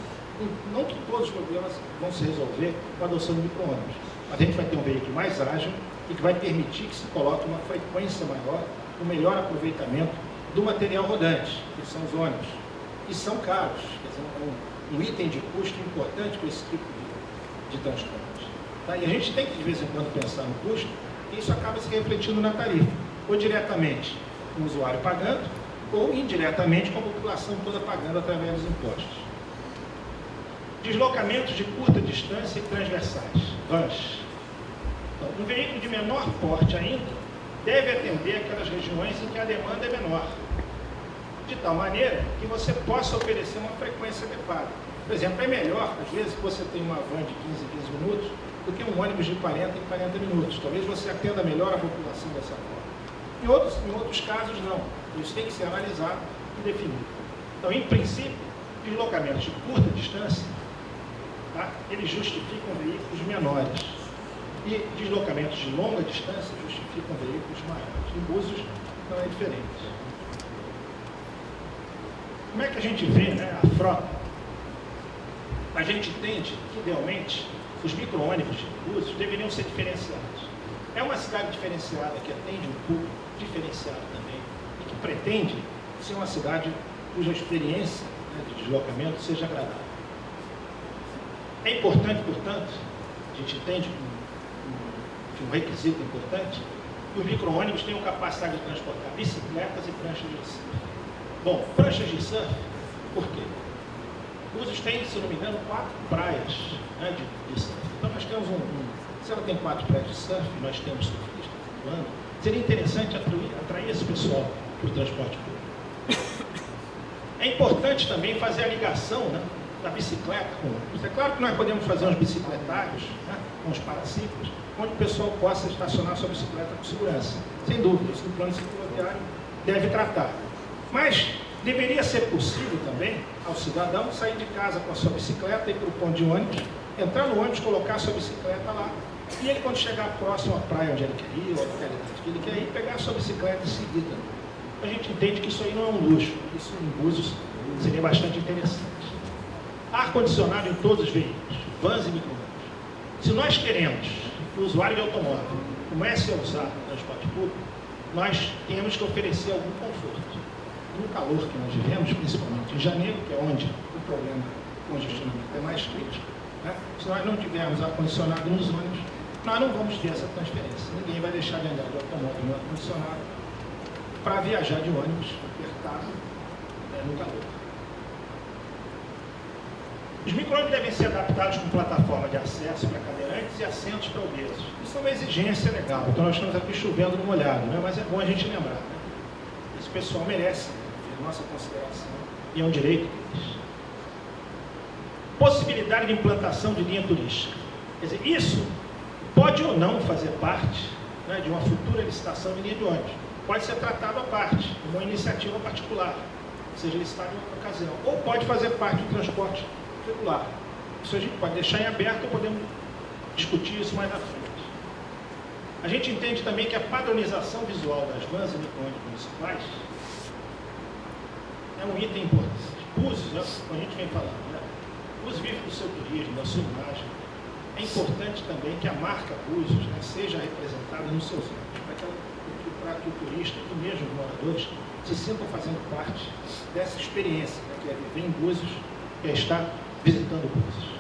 Não que todos os problemas vão se resolver com a adoção de micro-ônibus, mas a gente vai ter um veículo mais ágil e que vai permitir que se coloque uma frequência maior, um melhor aproveitamento do material rodante, que são os ônibus, que são caros, quer dizer, um item de custo importante para esse tipo de transporte. Tá? E a gente tem que, de vez em quando, pensar no custo, e isso acaba se refletindo na tarifa, ou diretamente com o usuário pagando, ou indiretamente com a população toda pagando através dos impostos. Deslocamentos de curta distância e transversais, vans. Então, um veículo de menor porte ainda deve atender aquelas regiões em que a demanda é menor, de tal maneira que você possa oferecer uma frequência adequada. Por exemplo, é melhor, às vezes, que você tenha uma van de 15 minutos do que um ônibus de 40 em 40 minutos. Talvez você atenda melhor a população dessa forma. Em outros casos, não. Isso tem que ser analisado e definido. Então, em princípio, deslocamentos de curta distância, tá, eles justificam veículos menores. E deslocamentos de longa distância justificam veículos maiores. Em Búzios não é diferente. Como é que a gente vê, né, a frota? A gente entende que, idealmente, os micro-ônibus de Búzios deveriam ser diferenciados. É uma cidade diferenciada que atende um público diferenciado também e que pretende ser uma cidade cuja experiência, né, de deslocamento seja agradável. É importante, portanto, a gente entende um requisito importante, que os micro-ônibus tenham capacidade de transportar bicicletas e pranchas de surf. Bom, pranchas de surf, por quê? Búzios tem, se não me engano, 4 praias, né, de surf. Então nós temos se ela tem 4 praias de surf, nós temos surfistas voando, seria interessante atrair esse pessoal para o transporte público. É importante também fazer a ligação, né, da bicicleta com o ônibus. É claro que nós podemos fazer uns bicicletários, né, com os paraciclos, onde o pessoal possa estacionar sua bicicleta com segurança. Sem dúvida, isso no plano cicloviário deve tratar. Mas deveria ser possível também ao cidadão sair de casa com a sua bicicleta, ir para o ponto de ônibus, entrar no ônibus, colocar a sua bicicleta lá, e ele, quando chegar próximo à praia onde ele quer ir, ou à localidade que ele quer ir, pegar a sua bicicleta em seguida. A gente entende que isso aí não é um luxo, isso em Búzios seria bastante interessante. Ar-condicionado em todos os veículos, vans e micro-ônibus. Se nós queremos que o usuário de automóvel comece a usar o transporte público, nós temos que oferecer algum conforto. No calor que nós vivemos, principalmente em janeiro, que é onde o problema do congestionamento é mais crítico, né? Se nós não tivermos ar-condicionado nos ônibus, nós não vamos ter essa transferência. Ninguém vai deixar de andar de automóvel no ar-condicionado para viajar de ônibus apertado, no calor. Os micro-ônibus devem ser adaptados com plataforma de acesso para cadeirantes e assentos para obesos. Isso é uma exigência legal. Então nós estamos aqui chovendo no molhado, né? Mas é bom a gente lembrar, né? Esse pessoal merece a nossa consideração e é um direito deles. Possibilidade de implantação de linha turística. Quer dizer, isso pode ou não fazer parte, né, de uma futura licitação de linha de ônibus. Pode ser tratado à parte, como uma iniciativa particular, seja licitado em outra ocasião. Ou pode fazer parte do transporte regular. Isso a gente pode deixar em aberto ou podemos discutir isso mais à frente. A gente entende também que a padronização visual das vans e micro-ônibus municipais é um item importante. Búzios, né, como a gente vem falando, né? Búzios vive do seu turismo, da sua imagem. É importante também que a marca Búzios, né, seja representada nos seus ônibus, para que o turista e mesmo os moradores se sintam fazendo parte dessa experiência, né, que é viver em Búzios, que é estar visitando Búzios.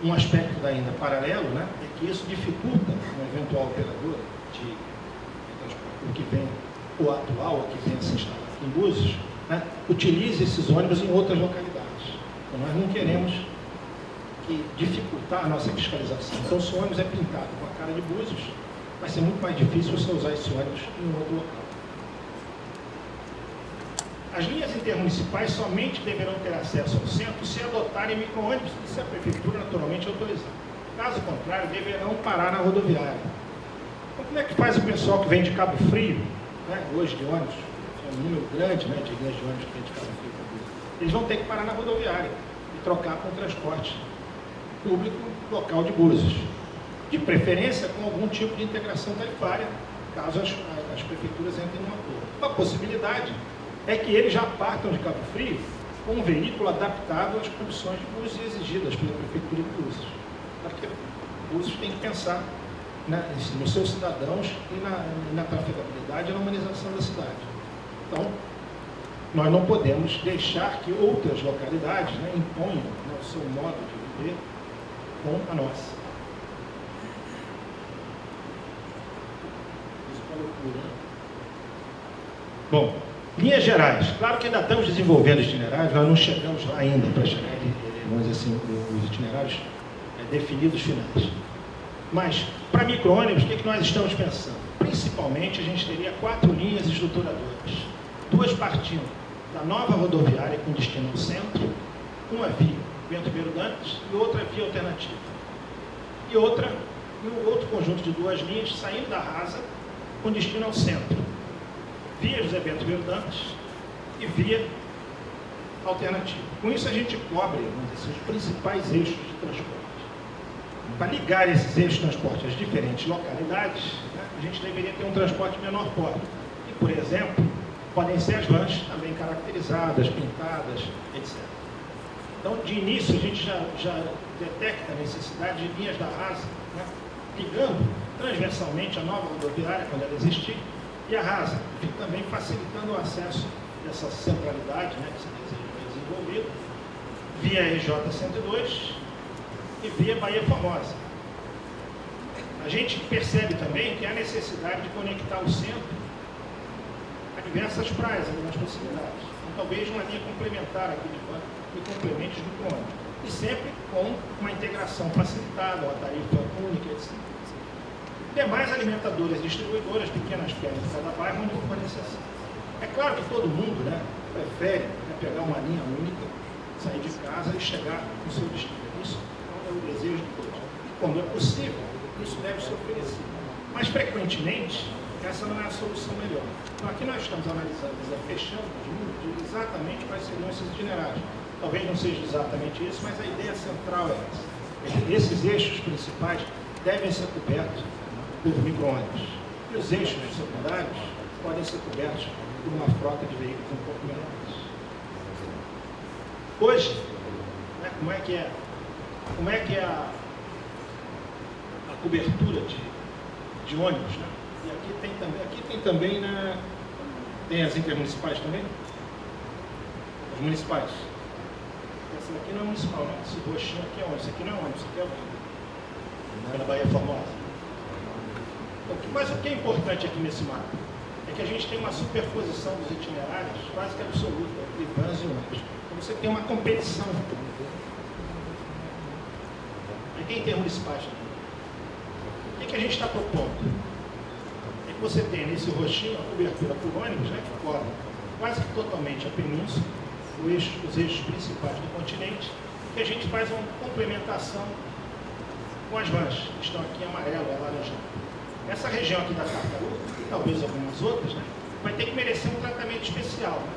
Um aspecto ainda paralelo, né, é que isso dificulta um eventual operador de transporte que vem, o atual, ou que venha se instalar em Búzios, né, utilize esses ônibus em outras localidades. Então, nós não queremos dificultar a nossa fiscalização. Então, se o ônibus é pintado com a cara de Búzios, vai ser muito mais difícil você usar esse ônibus em outro local. As linhas intermunicipais somente deverão ter acesso ao centro se adotarem micro-ônibus e se a prefeitura naturalmente autorizar. Caso contrário, deverão parar na rodoviária. Então, como é que faz o pessoal que vem de Cabo Frio, né, hoje de ônibus, é um número grande, né, de linhas de ônibus que vem de Cabo Frio para Búzios? Eles vão ter que parar na rodoviária e trocar com o transporte público local de Búzios, de preferência com algum tipo de integração tarifária, caso as prefeituras entrem num acordo. Uma possibilidade é que eles já partam de Cabo Frio com um veículo adaptado às condições de Búzios exigidas pela prefeitura de Búzios. Porque Búzios tem que pensar, né, nos seus cidadãos e na trafegabilidade e na humanização da cidade. Então, nós não podemos deixar que outras localidades, né, imponham, né, o seu modo de viver com a nossa. Bom, linhas gerais. Claro que ainda estamos desenvolvendo itinerários, nós não chegamos lá ainda para chegar, vamos dizer assim, os itinerários definidos finais. Mas, para micro-ônibus, o que nós estamos pensando? Principalmente, a gente teria 4 linhas estruturadoras. 2 partindo da nova rodoviária com destino ao centro, uma via Bento Ribeiro Dantas e outra via alternativa. E um outro conjunto de 2 linhas saindo da Rasa com destino ao centro. Via José Bento Ribeiro Dantas e via alternativa. Com isso a gente cobre, vamos dizer, os principais eixos de transporte. Para ligar esses eixos de transporte às diferentes localidades, né, a gente deveria ter um transporte de menor porte. E, por exemplo, podem ser as vans também caracterizadas, pintadas, etc. Então, de início, a gente já detecta a necessidade de linhas da Rasa, né, ligando transversalmente a nova rodoviária, quando ela existir, e a Rasa, e também facilitando o acesso dessa centralidade, né, que se deseja desenvolvida, via RJ 102 e via Bahia Formosa. A gente percebe também que há necessidade de conectar o centro a diversas praias ali nas proximidades. Então, talvez uma linha complementar aqui de fora que complemente os micro-ônibus. E sempre com uma integração facilitada, uma tarifa única, etc. Demais alimentadoras e distribuidoras, pequenas pernas de cada bairro, onde for necessário. É claro que todo mundo, né, prefere, né, pegar uma linha única, sair de casa e chegar no seu destino. Isso é o desejo de todos. E quando é possível, isso deve ser oferecido. Mas, frequentemente, essa não é a solução melhor. Então, aqui nós estamos analisando, fechando os números, exatamente quais seriam esses itinerários. Talvez não seja exatamente isso, mas a ideia central é essa. Esses eixos principais devem ser cobertos por micro-ônibus. E os eixos secundários podem ser cobertos por uma frota de veículos um pouco menores. Hoje, né, como é que é a cobertura de ônibus, né? E aqui tem também tem as intermunicipais também? As municipais. Essa daqui não é municipal, né? Esse roxinho aqui é ônibus, esse aqui não é ônibus, esse aqui é ônibus. Na Bahia Formosa. Mas o que é importante aqui nesse mapa é que a gente tem uma superposição dos itinerários quase que absoluta entre vans e ônibus. Então você tem uma competição. Aqui em termos municipais também. O que a gente está propondo? É que você tenha nesse roxinho a cobertura por ônibus, né, que cobre quase que totalmente a península, os eixos principais do continente, e que a gente faz uma complementação com as vans, que estão aqui em amarelo, alaranjado. Essa região aqui da Tartaruga, e talvez algumas outras, né, vai ter que merecer um tratamento especial, né?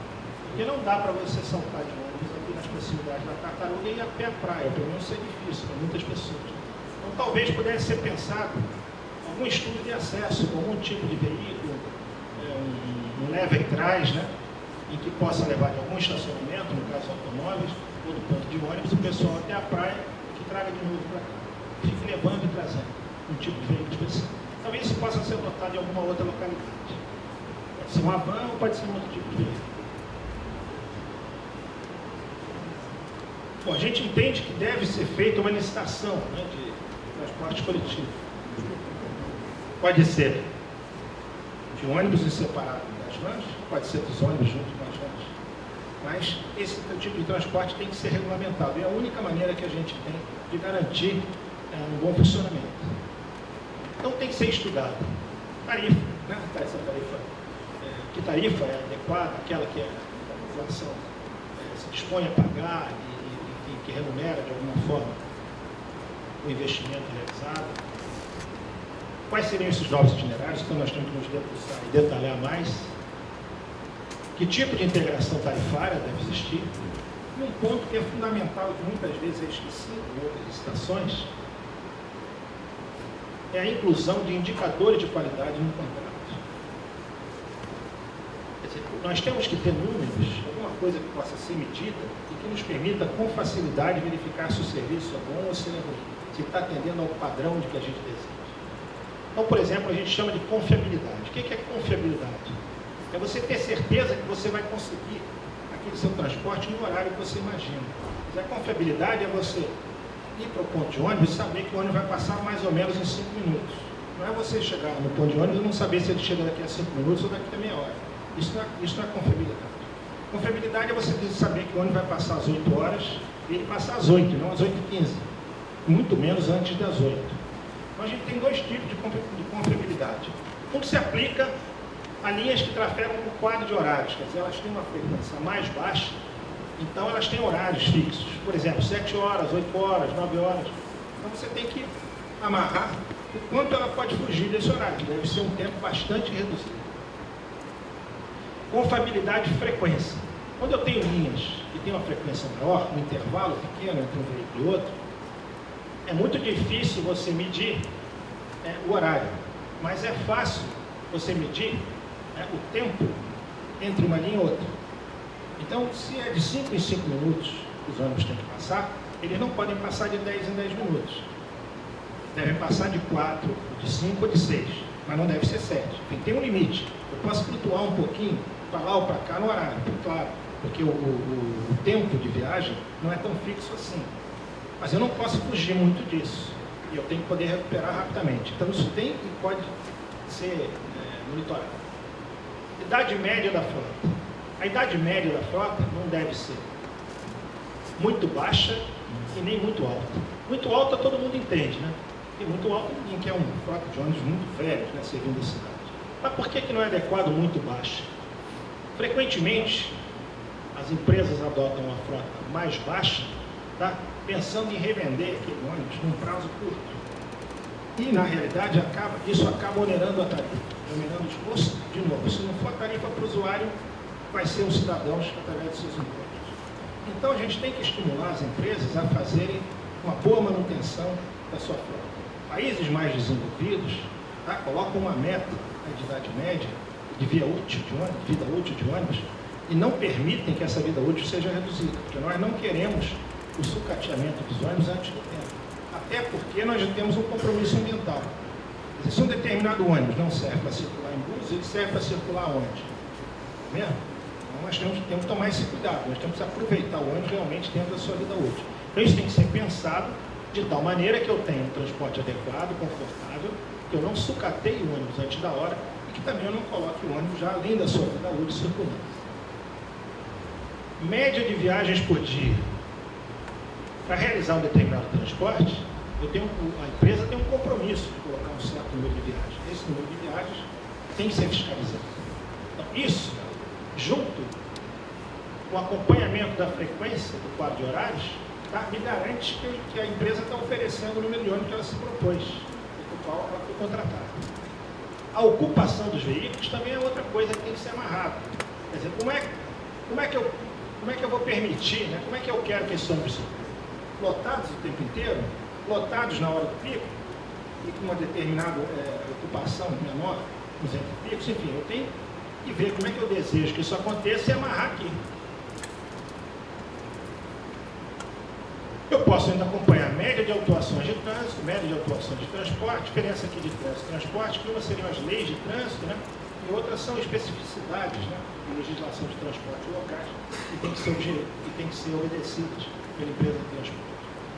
Porque não dá para você saltar de ônibus aqui nas proximidades da Tartaruga e ir a pé à praia, pelo menos isso é difícil para muitas pessoas. Então talvez pudesse ser pensado algum estudo de acesso, com algum tipo de veículo, um leva e traz, né, em que possa levar de algum estacionamento, no caso automóveis, ou do ponto de ônibus, o pessoal até a praia, que traga de novo para cá. Fique levando e trazendo um tipo de veículo especial. Talvez isso possa ser adotado em alguma outra localidade. Pode ser uma van ou pode ser um outro tipo de veículo. Bom, a gente entende que deve ser feita uma licitação, né, de transporte coletivo. Pode ser de ônibus em separado das vans, pode ser dos ônibus junto com as vans. Mas esse tipo de transporte tem que ser regulamentado. E é a única maneira que a gente tem de garantir um bom funcionamento. Então tem que ser estudado. Tarifa, né? Essa tarifa, que tarifa é adequada, aquela que a população se dispõe a pagar e que remunera de alguma forma o investimento realizado. Quais seriam esses novos itinerários? Então nós temos que nos debruçar e detalhar mais. Que tipo de integração tarifária deve existir? E um ponto que é fundamental, que muitas vezes é esquecido em outras licitações, é a inclusão de indicadores de qualidade no contrato. Quer dizer, nós temos que ter números, alguma coisa que possa ser medida e que nos permita com facilidade verificar se o serviço é bom ou se é ruim, se está atendendo ao padrão de que a gente deseja. Então, por exemplo, a gente chama de confiabilidade. O que é confiabilidade? É você ter certeza que você vai conseguir aquele seu transporte no horário que você imagina. Mas a confiabilidade é você ir para o ponto de ônibus e saber que o ônibus vai passar mais ou menos em 5 minutos. Não é você chegar no ponto de ônibus e não saber se ele chega daqui a 5 minutos ou daqui a meia hora. Isso não é confiabilidade. Confiabilidade é você saber que o ônibus vai passar às 8 horas e ele passar às 8, não às 8h15. Muito menos antes das 8. Então a gente tem dois tipos de confiabilidade. Um que se aplica a linhas que trafegam por quadro de horários, quer dizer, elas têm uma frequência mais baixa, então elas têm horários fixos. Por exemplo, 7 horas, 8 horas, 9 horas. Então você tem que amarrar o quanto ela pode fugir desse horário, que deve ser um tempo bastante reduzido. Confiabilidade de frequência. Quando eu tenho linhas que têm uma frequência maior, um intervalo pequeno entre um veículo e outro, é muito difícil você medir o horário, mas é fácil você medir o tempo entre uma linha e outra. Então, se é de 5 em 5 minutos que os ônibus têm que passar, eles não podem passar de 10 em 10 minutos. Devem passar de 4, de 5 ou de 6, mas não deve ser 7. Tem um limite. Eu posso flutuar um pouquinho para lá ou para cá no horário, claro, porque o tempo de viagem não é tão fixo assim. Mas eu não posso fugir muito disso. E eu tenho que poder recuperar rapidamente. Então, isso tem e pode ser monitorado. Idade média da frota. A idade média da frota não deve ser muito baixa e nem muito alta. Muito alta todo mundo entende, né? E muito alta ninguém quer uma frota de ônibus muito velhos, né, servindo a cidade. Mas por que não é adequado muito baixa? Frequentemente, as empresas adotam uma frota mais baixa, tá? Pensando em revender aquele ônibus num prazo curto. E, na realidade, isso acaba onerando a tarifa, onerando o esforço. De novo, se não for a tarifa para o usuário, vai ser os cidadãos através de seus impostos. Então, a gente tem que estimular as empresas a fazerem uma boa manutenção da sua frota. Países mais desenvolvidos, tá, colocam uma meta, né, de idade média, de vida útil de ônibus, e não permitem que essa vida útil seja reduzida, porque nós não queremos o sucateamento dos ônibus antes do tempo. Até porque nós já temos um compromisso ambiental. Se um determinado ônibus não serve para circular em Búzios, ele serve para circular onde? Mesmo? Então nós temos que tomar esse cuidado, nós temos que aproveitar o ônibus realmente dentro da sua vida útil. Então isso tem que ser pensado de tal maneira que eu tenha um transporte adequado, confortável, que eu não sucateie o ônibus antes da hora e que também eu não coloque o ônibus já além da sua vida útil circulando. Média de viagens por dia. Para realizar um determinado transporte, a empresa tem um compromisso de colocar um certo número de viagens. Esse número de viagens tem que ser fiscalizado. Então, isso, junto com o acompanhamento da frequência do quadro de horários, tá, me garante que a empresa está oferecendo o número de ônibus que ela se propôs, com o qual ela foi contratada. A ocupação dos veículos também é outra coisa que tem que ser amarrada. Quer dizer, como é que eu vou permitir, né? Como é que eu quero que esses ônibus circulem? Lotados o tempo inteiro, lotados na hora do pico, e com uma determinada ocupação menor, nos entre-picos, enfim, eu tenho que ver como é que eu desejo que isso aconteça e amarrar aqui. Eu posso ainda acompanhar a média de autuações de trânsito, média de autuações de transporte, diferença aqui de trânsito e transporte, que uma seriam as leis de trânsito, né? E outras são especificidades, né, de legislação de transporte locais, que tem que ser obedecidas pela empresa de transporte.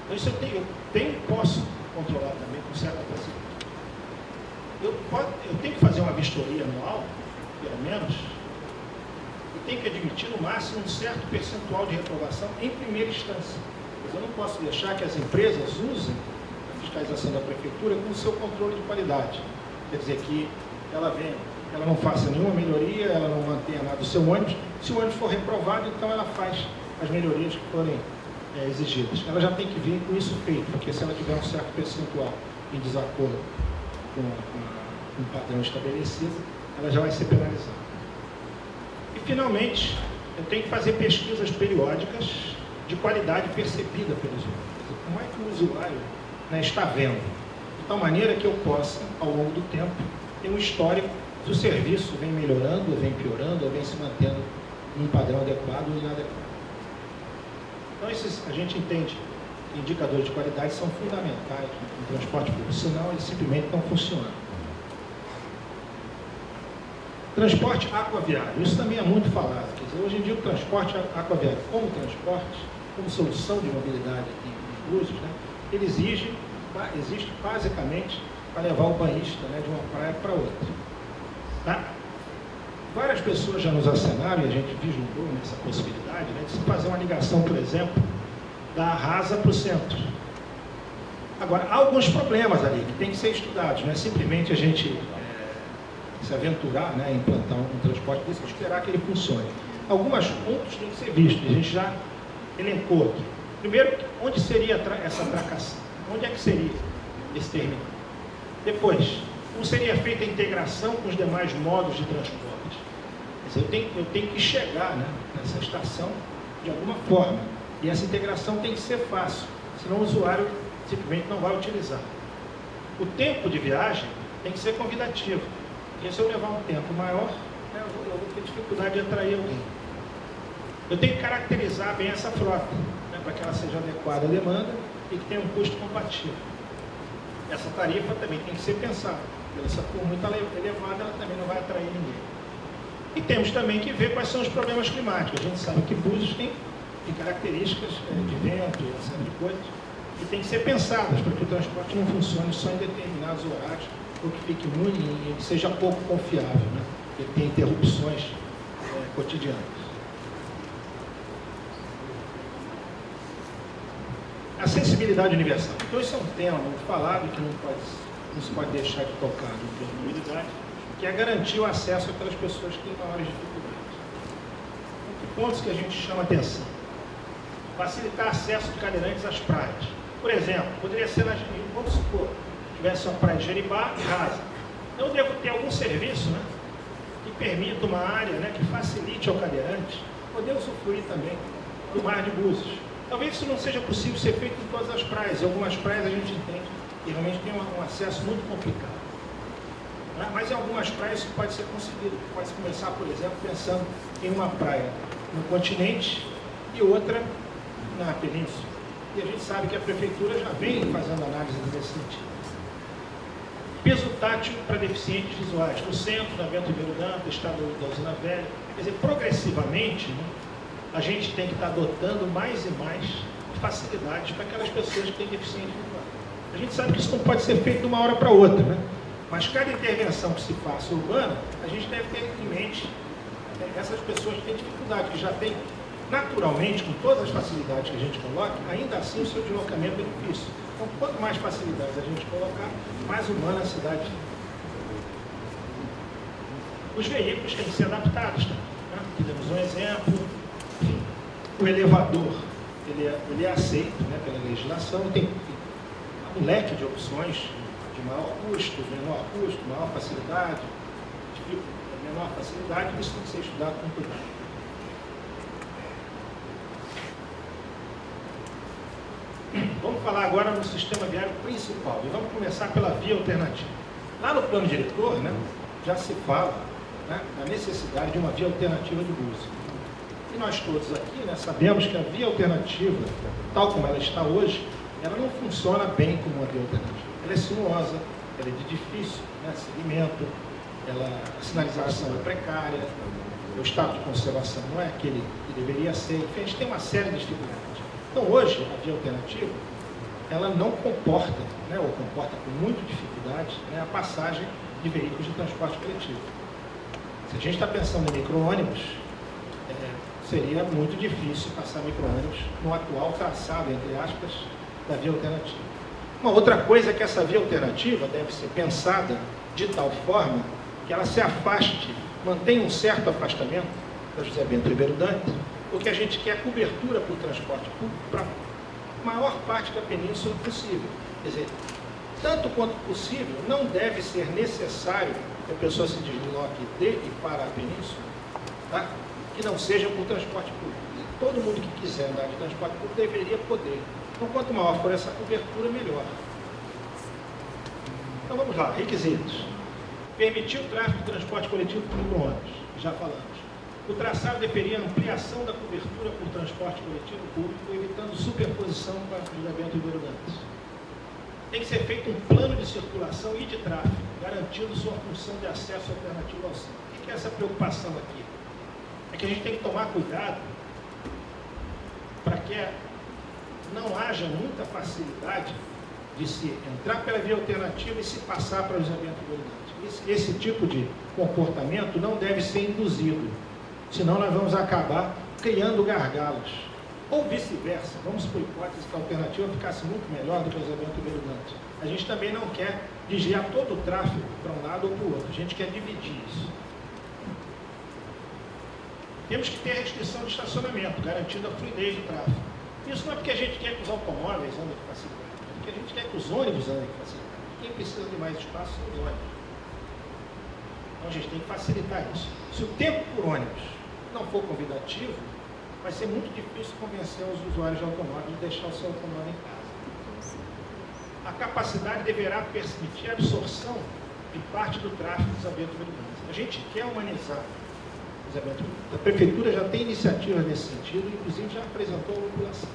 Então isso eu posso controlar também com certa facilidade. Eu tenho que fazer uma vistoria anual, pelo menos, e tenho que admitir no máximo um certo percentual de reprovação em primeira instância. Mas eu não posso deixar que as empresas usem a fiscalização da prefeitura como seu controle de qualidade. Quer dizer, que ela não faça nenhuma melhoria, ela não mantenha nada do seu ônibus. Se o ônibus for reprovado, então ela faz as melhorias que forem exigidas. Ela já tem que vir com isso feito, porque se ela tiver um certo percentual em desacordo com o padrão estabelecido, ela já vai ser penalizada. E, finalmente, eu tenho que fazer pesquisas periódicas de qualidade percebida pelos usuários. Como é que o usuário, né, está vendo? De tal maneira que eu possa, ao longo do tempo, ter um histórico se o serviço vem melhorando, ou vem piorando, ou vem se mantendo em um padrão adequado ou inadequado. Então, a gente entende que indicadores de qualidade são fundamentais no transporte público, senão eles simplesmente não funcionam. Transporte aquaviário, isso também é muito falado. Quer dizer, hoje em dia o transporte aquaviário como transporte, como solução de mobilidade em usos, né, ele existe basicamente para levar o banhista, né, de uma praia para outra. Tá? Várias pessoas já nos acenaram, e a gente vislumbrou nessa possibilidade, né, de se fazer uma ligação, por exemplo, da Rasa para o centro. Agora, há alguns problemas ali que têm que ser estudados, não é simplesmente a gente se aventurar, né, em implantar um transporte desse e esperar que ele funcione. Alguns pontos têm que ser vistos, a gente já elencou aqui. Primeiro, onde seria essa atracação? Onde é que seria esse terminal? Depois, como seria feita a integração com os demais modos de transporte? Quer dizer, eu tenho que chegar, né, nessa estação de alguma forma. E essa integração tem que ser fácil, senão o usuário simplesmente não vai utilizar. O tempo de viagem tem que ser convidativo. Porque se eu levar um tempo maior, né, eu vou ter dificuldade de atrair alguém. Eu tenho que caracterizar bem essa frota, né, para que ela seja adequada à demanda e que tenha um custo compatível. Essa tarifa também tem que ser pensada. Se ela for muito elevada, ela também não vai atrair ninguém. E temos também que ver quais são os problemas climáticos. A gente sabe que Búzios tem características de vento, uma série de coisas, que têm que ser pensadas para que o transporte não funcione só em determinados horários, ou que fique muito, que seja pouco confiável, né? Que tenha interrupções cotidianas. Acessibilidade universal. Então, isso é um tema muito falado que não se pode deixar de tocar no plano de mobilidade, que é garantir o acesso àquelas pessoas que têm maiores dificuldades. pontos que a gente chama atenção. Facilitar acesso de cadeirantes às praias. Por exemplo, poderia ser, vamos supor, tivesse uma praia de Jeribá e rasa. Eu devo ter algum serviço, né, que permita uma área, né, que facilite ao cadeirante poder usufruir também do mar de Búzios. Talvez isso não seja possível ser feito em todas as praias. Em algumas praias a gente entende que realmente tem um acesso muito complicado. Né? Mas em algumas praias isso pode ser conseguido. Pode começar, por exemplo, pensando em uma praia no continente e outra na península. E a gente sabe que a prefeitura já vem fazendo análise nesse sentido. Peso tátil para deficientes visuais, no centro, na Bento Ribeiro Dantas, estado da Usina Velha. Quer dizer, progressivamente, né, a gente tem que estar adotando mais e mais facilidades para aquelas pessoas que têm deficiência visual. A gente sabe que isso não pode ser feito de uma hora para outra, né? Mas cada intervenção que se faça urbana, a gente deve ter em mente essas pessoas que têm dificuldade, que já têm, naturalmente, com todas as facilidades que a gente coloca, ainda assim o seu deslocamento é difícil. Então, quanto mais facilidades a gente colocar, mais humana a cidade fica. Os veículos têm que ser adaptados também. Né? Aqui temos um exemplo. O elevador, ele é aceito, né, pela legislação, tem um leque de opções de maior custo, maior facilidade, menor facilidade, isso tem que ser estudado com cuidado. Vamos falar agora no sistema viário principal e vamos começar pela via alternativa. Lá no plano diretor, né, já se fala, né, da necessidade de uma via alternativa de Búzios. E nós todos aqui, né, sabemos que a via alternativa, tal como ela está hoje, ela não funciona bem como uma via alternativa. Ela é sinuosa, ela é de difícil, né, segmento, a sinalização é precária, o estado de conservação não é aquele que deveria ser, enfim, a gente tem uma série de dificuldades. Então hoje, a via alternativa, ela não comporta, né, ou comporta com muita dificuldade, né, a passagem de veículos de transporte coletivo. Se a gente está pensando em micro-ônibus, seria muito difícil passar micro-ônibus no atual traçado, entre aspas, da via alternativa. Uma outra coisa é que essa via alternativa deve ser pensada de tal forma que ela se afaste, mantenha um certo afastamento da José Bento Ribeiro Dantas, porque a gente quer cobertura para o transporte público para a maior parte da península possível. Quer dizer, tanto quanto possível, não deve ser necessário que a pessoa se desloque de e para a península, tá? Que não seja por transporte público. Todo mundo que quiser andar de transporte público deveria poder. Então, quanto maior for essa cobertura, melhor. Então, vamos lá. Requisitos. Permitir o tráfego de transporte coletivo por micro-ônibus. Já falamos. O traçado deveria ampliação da cobertura por transporte coletivo público, evitando superposição com a José Bento Ribeiro Dantas. Tem que ser feito um plano de circulação e de tráfego, garantindo sua função de acesso alternativo ao centro. O que é essa preocupação aqui? É que a gente tem que tomar cuidado para que não haja muita facilidade de se entrar pela via alternativa e se passar para o José Bento Ribeiro Dantas. Esse tipo de comportamento não deve ser induzido, senão nós vamos acabar criando gargalos. Ou vice-versa, vamos por hipótese que a alternativa ficasse muito melhor do que o José Bento Ribeiro Dantas. A gente também não quer desviar todo o tráfego para um lado ou para o outro, a gente quer dividir isso. Temos que ter restrição de estacionamento, garantindo a fluidez do tráfego. Isso não é porque a gente quer que os automóveis andem com facilidade, é porque a gente quer que os ônibus andem com facilidade. Quem precisa de mais espaço são os ônibus. Então a gente tem que facilitar isso. Se o tempo por ônibus não for convidativo, vai ser muito difícil convencer os usuários de automóveis de deixar o seu automóvel em casa. A capacidade deverá permitir a absorção de parte do tráfego dos José Bento Ribeiro Dantas. A gente quer humanizar. A prefeitura já tem iniciativas nesse sentido, inclusive já apresentou a população.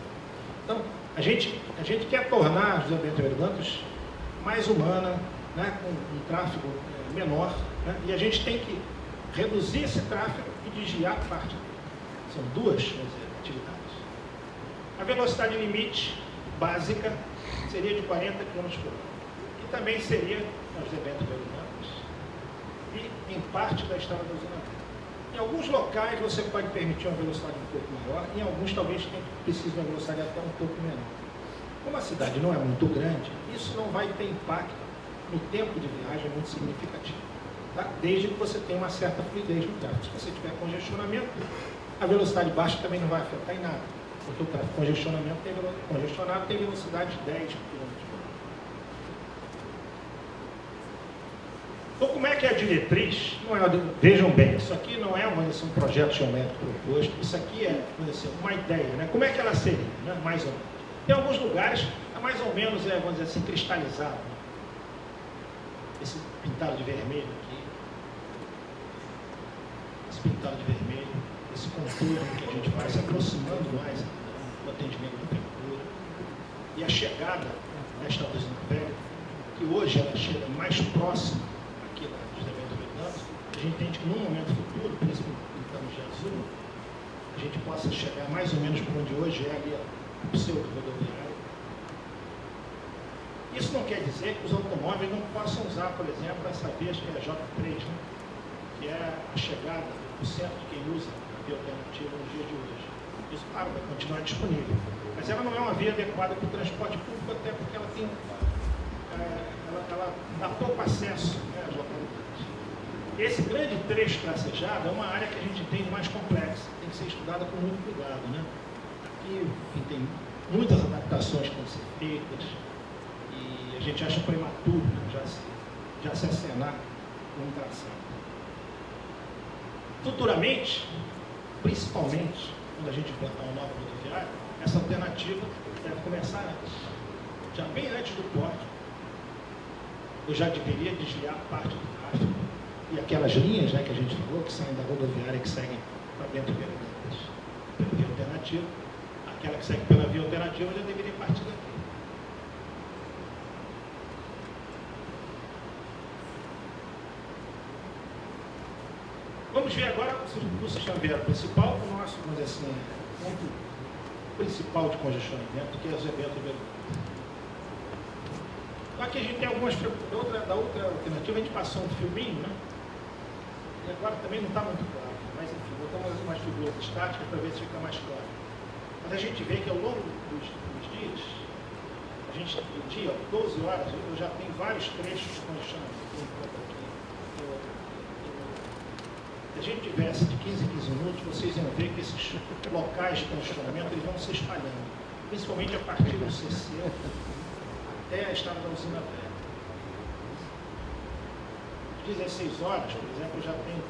Então, a gente quer tornar a José Bento Ribeiro Dantas mais humana, né, com um tráfego menor, né, e a gente tem que reduzir esse tráfego e desviar parte dele. São duas atividades. A velocidade limite básica seria de 40 km por hora. E também seria na José Bento Ribeiro Dantas e em parte da estrada da Usina Velha. Em alguns locais você pode permitir uma velocidade um pouco maior, em alguns talvez precise de uma velocidade até um pouco menor. Como a cidade não é muito grande, isso não vai ter impacto no tempo de viagem muito significativo, tá? Desde que você tenha uma certa fluidez no tráfego. Se você tiver congestionamento, A velocidade baixa também não vai afetar em nada, porque o tráfego congestionado tem velocidade de 10 km por hora. Então, como é que é a diretriz? Vejam bem, isso aqui não é um projeto geométrico proposto, isso aqui é uma ideia, né? Como é que ela seria, né? Mais ou menos. Em alguns lugares, é mais ou menos, vamos dizer assim, cristalizado. Né? Esse pintado de vermelho aqui, esse pintado de vermelho, esse contorno que a gente vai se aproximando mais do atendimento da prefeitura. E a chegada nesta usina velha, que hoje ela chega mais próxima aqui dos eventos urbanos, a gente entende que num momento futuro, por isso pintamos de azul, a gente possa chegar mais ou menos por onde hoje é ali a pseudo-rodoviária. Isso não quer dizer que os automóveis não possam usar, por exemplo, essa via que é a J3, né? Que é a chegada do centro de quem usa a via alternativa nos dias de hoje. Isso, claro, vai continuar disponível. Mas ela não é uma via adequada para o transporte público, até porque ela tem ela dá pouco acesso, né, às localidades. Esse grande trecho tracejado é uma área que a gente entende mais complexa, tem que ser estudada com muito cuidado, né? Aqui, enfim, tem muitas adaptações que têm que ser feitas e a gente acha prematuro, né, já se acenar com um traçado. Futuramente, principalmente, quando a gente implantar uma nova rodoviária, essa alternativa deve começar antes, já bem antes do porto. Eu já deveria desviar parte do tráfego e aquelas linhas, né, que a gente falou, que saem da rodoviária, que seguem para dentro pela via alternativa, aquela que segue pela via alternativa já deveria partir daqui. Vamos ver agora o sistema viário principal, o nosso, vamos dizer assim, ponto principal de congestionamento, que é os eventos urbanos. Aqui a gente tem algumas, da outra alternativa, a gente passou um filminho, né? E agora também não está muito claro, mas enfim, botamos umas figuras estáticas para ver se fica mais claro. Mas a gente vê que ao longo dos dias, no dia, 12 horas, eu já tenho vários trechos de congestionamento. Se a gente tivesse de 15 em 15 minutos, vocês iam ver que esses locais de congestionamento eles vão se espalhando, principalmente a partir do CC até a estrada da usina velha. Às 16 horas, por exemplo, eu já tenho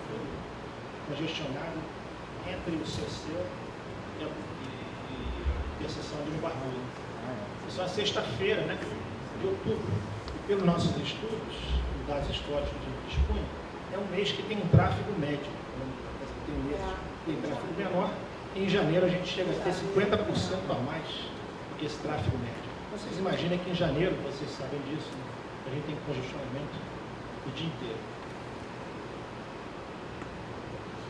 congestionado entre o CC e a seção de Barbudo. Isso é a sexta-feira, né, de outubro. E pelos nossos estudos, dados históricos que a gente dispõe, é um mês que tem um tráfego médio. Tem um mês que tem tráfego menor. E em janeiro a gente chega a ter 50% a mais do que esse tráfego médio. Vocês imaginem que em janeiro, vocês sabem disso, né? A gente tem congestionamento o dia inteiro.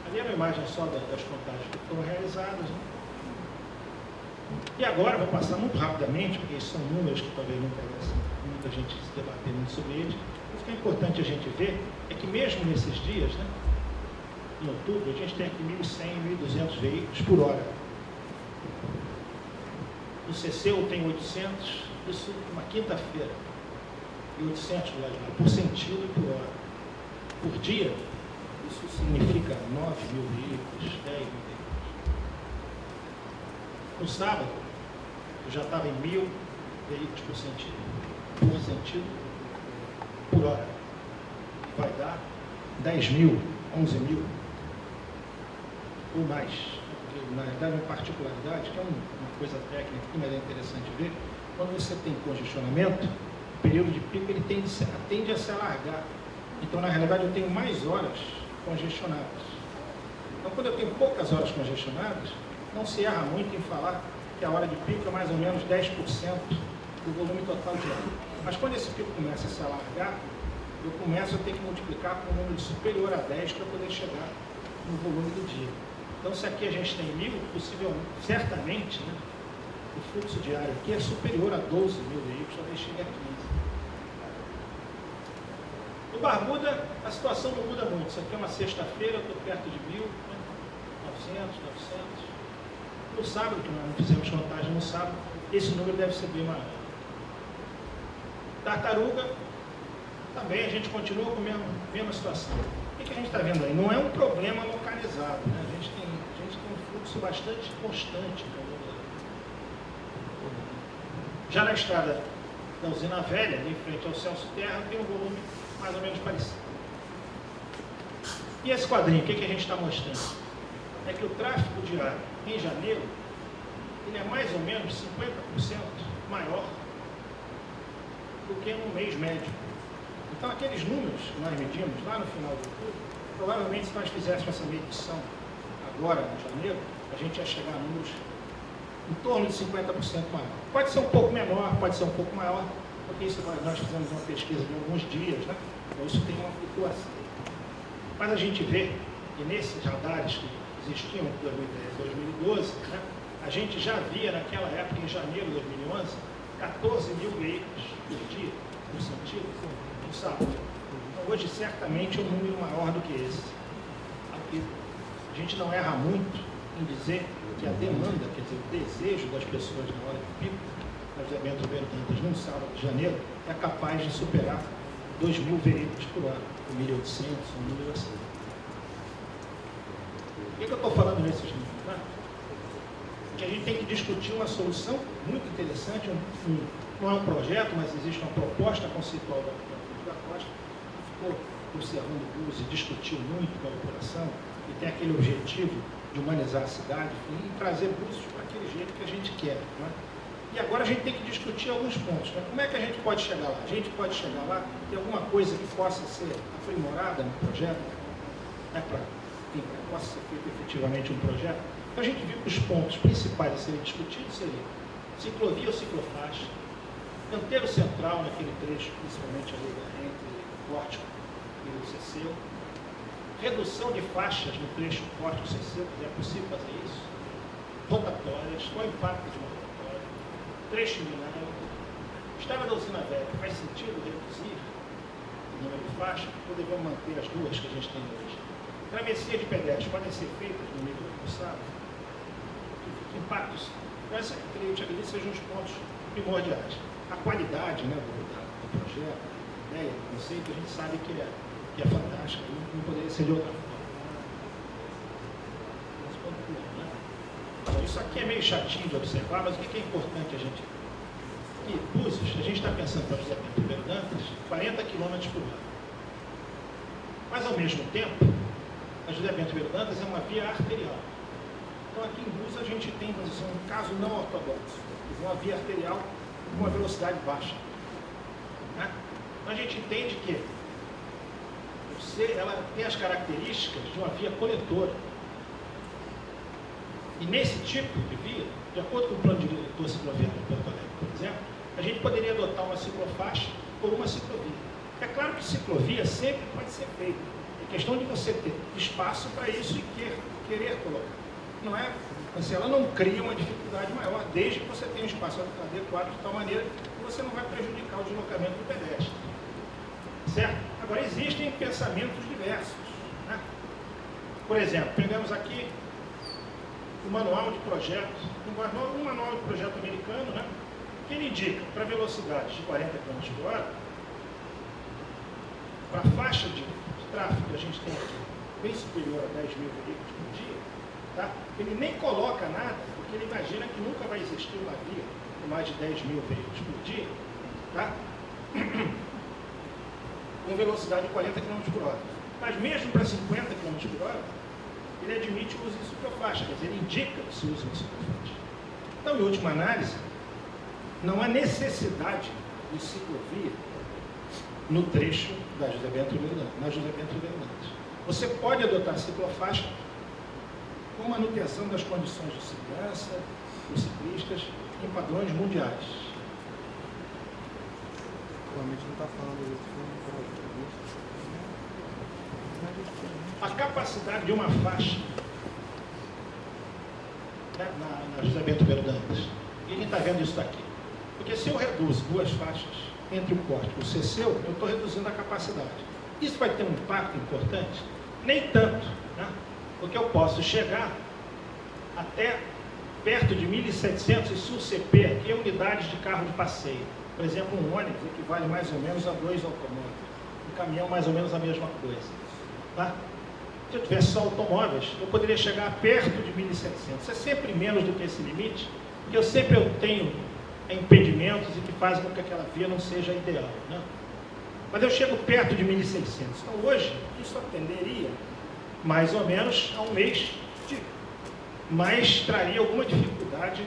Ali é uma imagem só das contagens que foram realizadas. Né? E agora, vou passar muito rapidamente, porque esses são números que talvez não interessem muita gente se debater muito sobre eles. Mas o que é importante a gente ver é que mesmo nesses dias, né, em outubro, a gente tem aqui 1.100, 1.200 veículos por hora. No CC eu tenho 800, isso uma quinta-feira, e 800 do lado de lá, por sentido e por hora. Por dia, isso significa 9.000 veículos, 10.000 veículos. No sábado, eu já estava em 1.000 veículos por sentido, por hora. E vai dar 10.000, 11.000 ou mais. Porque, na verdade, uma particularidade, que é uma coisa técnica, mas é interessante ver, quando você tem congestionamento, o período de pico ele tende a se alargar. Então, na realidade, eu tenho mais horas congestionadas. Então, quando eu tenho poucas horas congestionadas, não se erra muito em falar que a hora de pico é mais ou menos 10% do volume total de ar. Mas quando esse pico começa a se alargar, eu começo a ter que multiplicar por um número superior a 10 para poder chegar no volume do dia. Então, se aqui a gente tem 1.000, possivelmente, certamente, né, o fluxo diário aqui é superior a 12.000 veículos, talvez chegue a 15. No Barbuda, a situação não muda muito. Isso aqui é uma sexta-feira, eu estou perto de 1.000, né, 900. No sábado, que nós não fizemos contagem no sábado, esse número deve ser bem maior. Tartaruga, também a gente continua com a mesma situação. O que a gente está vendo aí? Não é um problema localizado, né? A gente tem um fluxo bastante constante. Já na estrada da Usina Velha, em frente ao Celso Terra, tem um volume mais ou menos parecido. E esse quadrinho, o que a gente está mostrando? É que o tráfego diário em janeiro, ele é mais ou menos 50% maior do que no mês médio. Então, aqueles números que nós medimos lá no final do outubro, provavelmente se nós fizéssemos essa medição agora, em janeiro, a gente ia chegar a números em torno de 50% maior. Pode ser um pouco menor, pode ser um pouco maior, porque isso nós fizemos uma pesquisa de alguns dias, né? Então isso tem uma flutuação. Mas a gente vê que nesses radares que existiam em 2010 2012, né? A gente já via naquela época, em janeiro de 2011, 14 mil veículos por dia, no sentido, no sábado. Então hoje certamente é um número maior do que esse. A gente não erra muito em dizer que a demanda, quer dizer, o desejo das pessoas na hora de pico, na José Bento Ribeiro Dantas, num sábado de janeiro, é capaz de superar 2.000 veículos por ano, 1.800, um número assim. Por que eu estou falando nesses números? Né? Que a gente tem que discutir uma solução muito interessante, não é um projeto, mas existe uma proposta conceitual da Costa, que ficou observando o uso e discutiu muito com a população, e tem aquele objetivo de humanizar a cidade e trazer Búzios para aquele jeito que a gente quer. Né? E agora a gente tem que discutir alguns pontos. Né? Como é que a gente pode chegar lá? A gente pode chegar lá, tem alguma coisa que possa ser aprimorada no projeto, né? Para que possa ser feito efetivamente um projeto. Então a gente viu que os pontos principais a serem discutidos seriam ciclovia ou ciclofaixa, canteiro central naquele trecho, principalmente ali entre o Pórtico e o Ceceu, redução de faixas no trecho Pórtico-Ceceu, é possível fazer isso, rotatórias, qual é o impacto de uma rotatória, trecho minário, estrada da Usina Velha, faz sentido reduzir o número de faixas, ou devemos manter as duas que a gente tem hoje? Travessia de pedestres podem ser feitas no meio do calçado? Que impactos? Essa, creio que sejam os pontos primordiais. A qualidade, né, do projeto, a ideia, do conceito, a gente sabe que é fantástica, não poderia ser de outra forma. Então, isso aqui é meio chatinho de observar, mas o que é importante a gente... Aqui, Búzios, a gente está pensando para José Bento Ribeiro Dantas, 40 km por ano. Mas, ao mesmo tempo, a José Bento Ribeiro Dantas é uma via arterial. Então, aqui em Búzios, a gente tem, vamos dizer, um caso não ortodoxo, uma via arterial com uma velocidade baixa. Né? Então, a gente entende que ela tem as características de uma via coletora. E nesse tipo de via, de acordo com o plano diretor cicloviário de Porto Alegre, por exemplo, a gente poderia adotar uma ciclofaixa ou uma ciclovia. É claro que ciclovia sempre pode ser feita. É questão de você ter espaço para isso e querer colocar. Não é, assim, ela não cria uma dificuldade maior, desde que você tenha um espaço adequado de tal maneira que você não vai prejudicar o deslocamento do pedestre. Certo? Agora, existem pensamentos diversos. Né? Por exemplo, pegamos aqui o manual de projeto, um manual de projeto americano, né? Que ele indica para velocidades de 40 km por hora, para a faixa de tráfego que a gente tem aqui, bem superior a 10 mil veículos por dia, tá? Ele nem coloca nada, porque ele imagina que nunca vai existir uma via com mais de 10 mil veículos por dia, tá? Com velocidade de 40 km por hora. Mas mesmo para 50 km por hora, ele admite o uso de ciclofaixa, quer dizer, ele indica o seu uso de ciclofaixa. Então, em última análise, não há necessidade de ciclovia no trecho da José Bento Ribeiro Dantas, na José Bento Ribeiro Dantas. Você pode adotar ciclofaixa com manutenção das condições de segurança dos ciclistas em padrões mundiais. Realmente não está falando isso. A capacidade de uma faixa, né, na José Bento Ribeiro Dantas. E a gente está vendo isso daqui. Porque se eu reduzo duas faixas entre o Pórtico e o Ceceu, eu estou reduzindo a capacidade. Isso vai ter um impacto importante? Nem tanto, né? Porque eu posso chegar até perto de 1.700, e se o CP aqui é unidades de carro de passeio. Por exemplo, um ônibus equivale mais ou menos a 2 automóveis. Um caminhão mais ou menos a mesma coisa. Tá? Se eu tivesse só automóveis, eu poderia chegar perto de 1.700. É sempre menos do que esse limite, porque eu tenho impedimentos e que fazem com que aquela via não seja ideal, né? Mas eu chego perto de 1.600. Então, hoje, isso atenderia mais ou menos a um mês, mas traria alguma dificuldade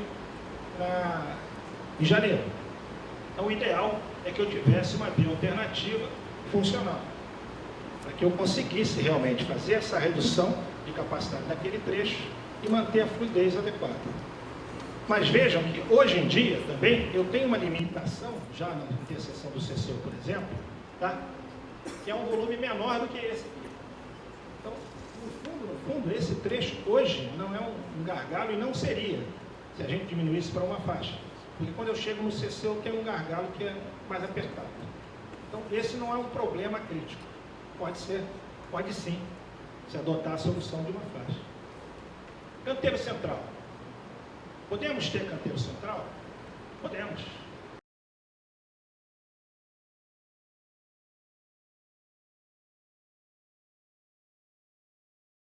em janeiro. Então, o ideal é que eu tivesse uma via alternativa funcional, para que eu conseguisse realmente fazer essa redução de capacidade daquele trecho e manter a fluidez adequada. Mas vejam que hoje em dia também eu tenho uma limitação, já na interseção do CCU, por exemplo, tá? Que é um volume menor do que esse aqui. Então, no fundo, esse trecho hoje não é um gargalo e não seria, se a gente diminuísse para uma faixa. Porque quando eu chego no CC eu tenho um gargalo que é mais apertado. Então, esse não é um problema crítico. Pode sim, se adotar a solução de uma faixa. Canteiro central. Podemos ter canteiro central? Podemos.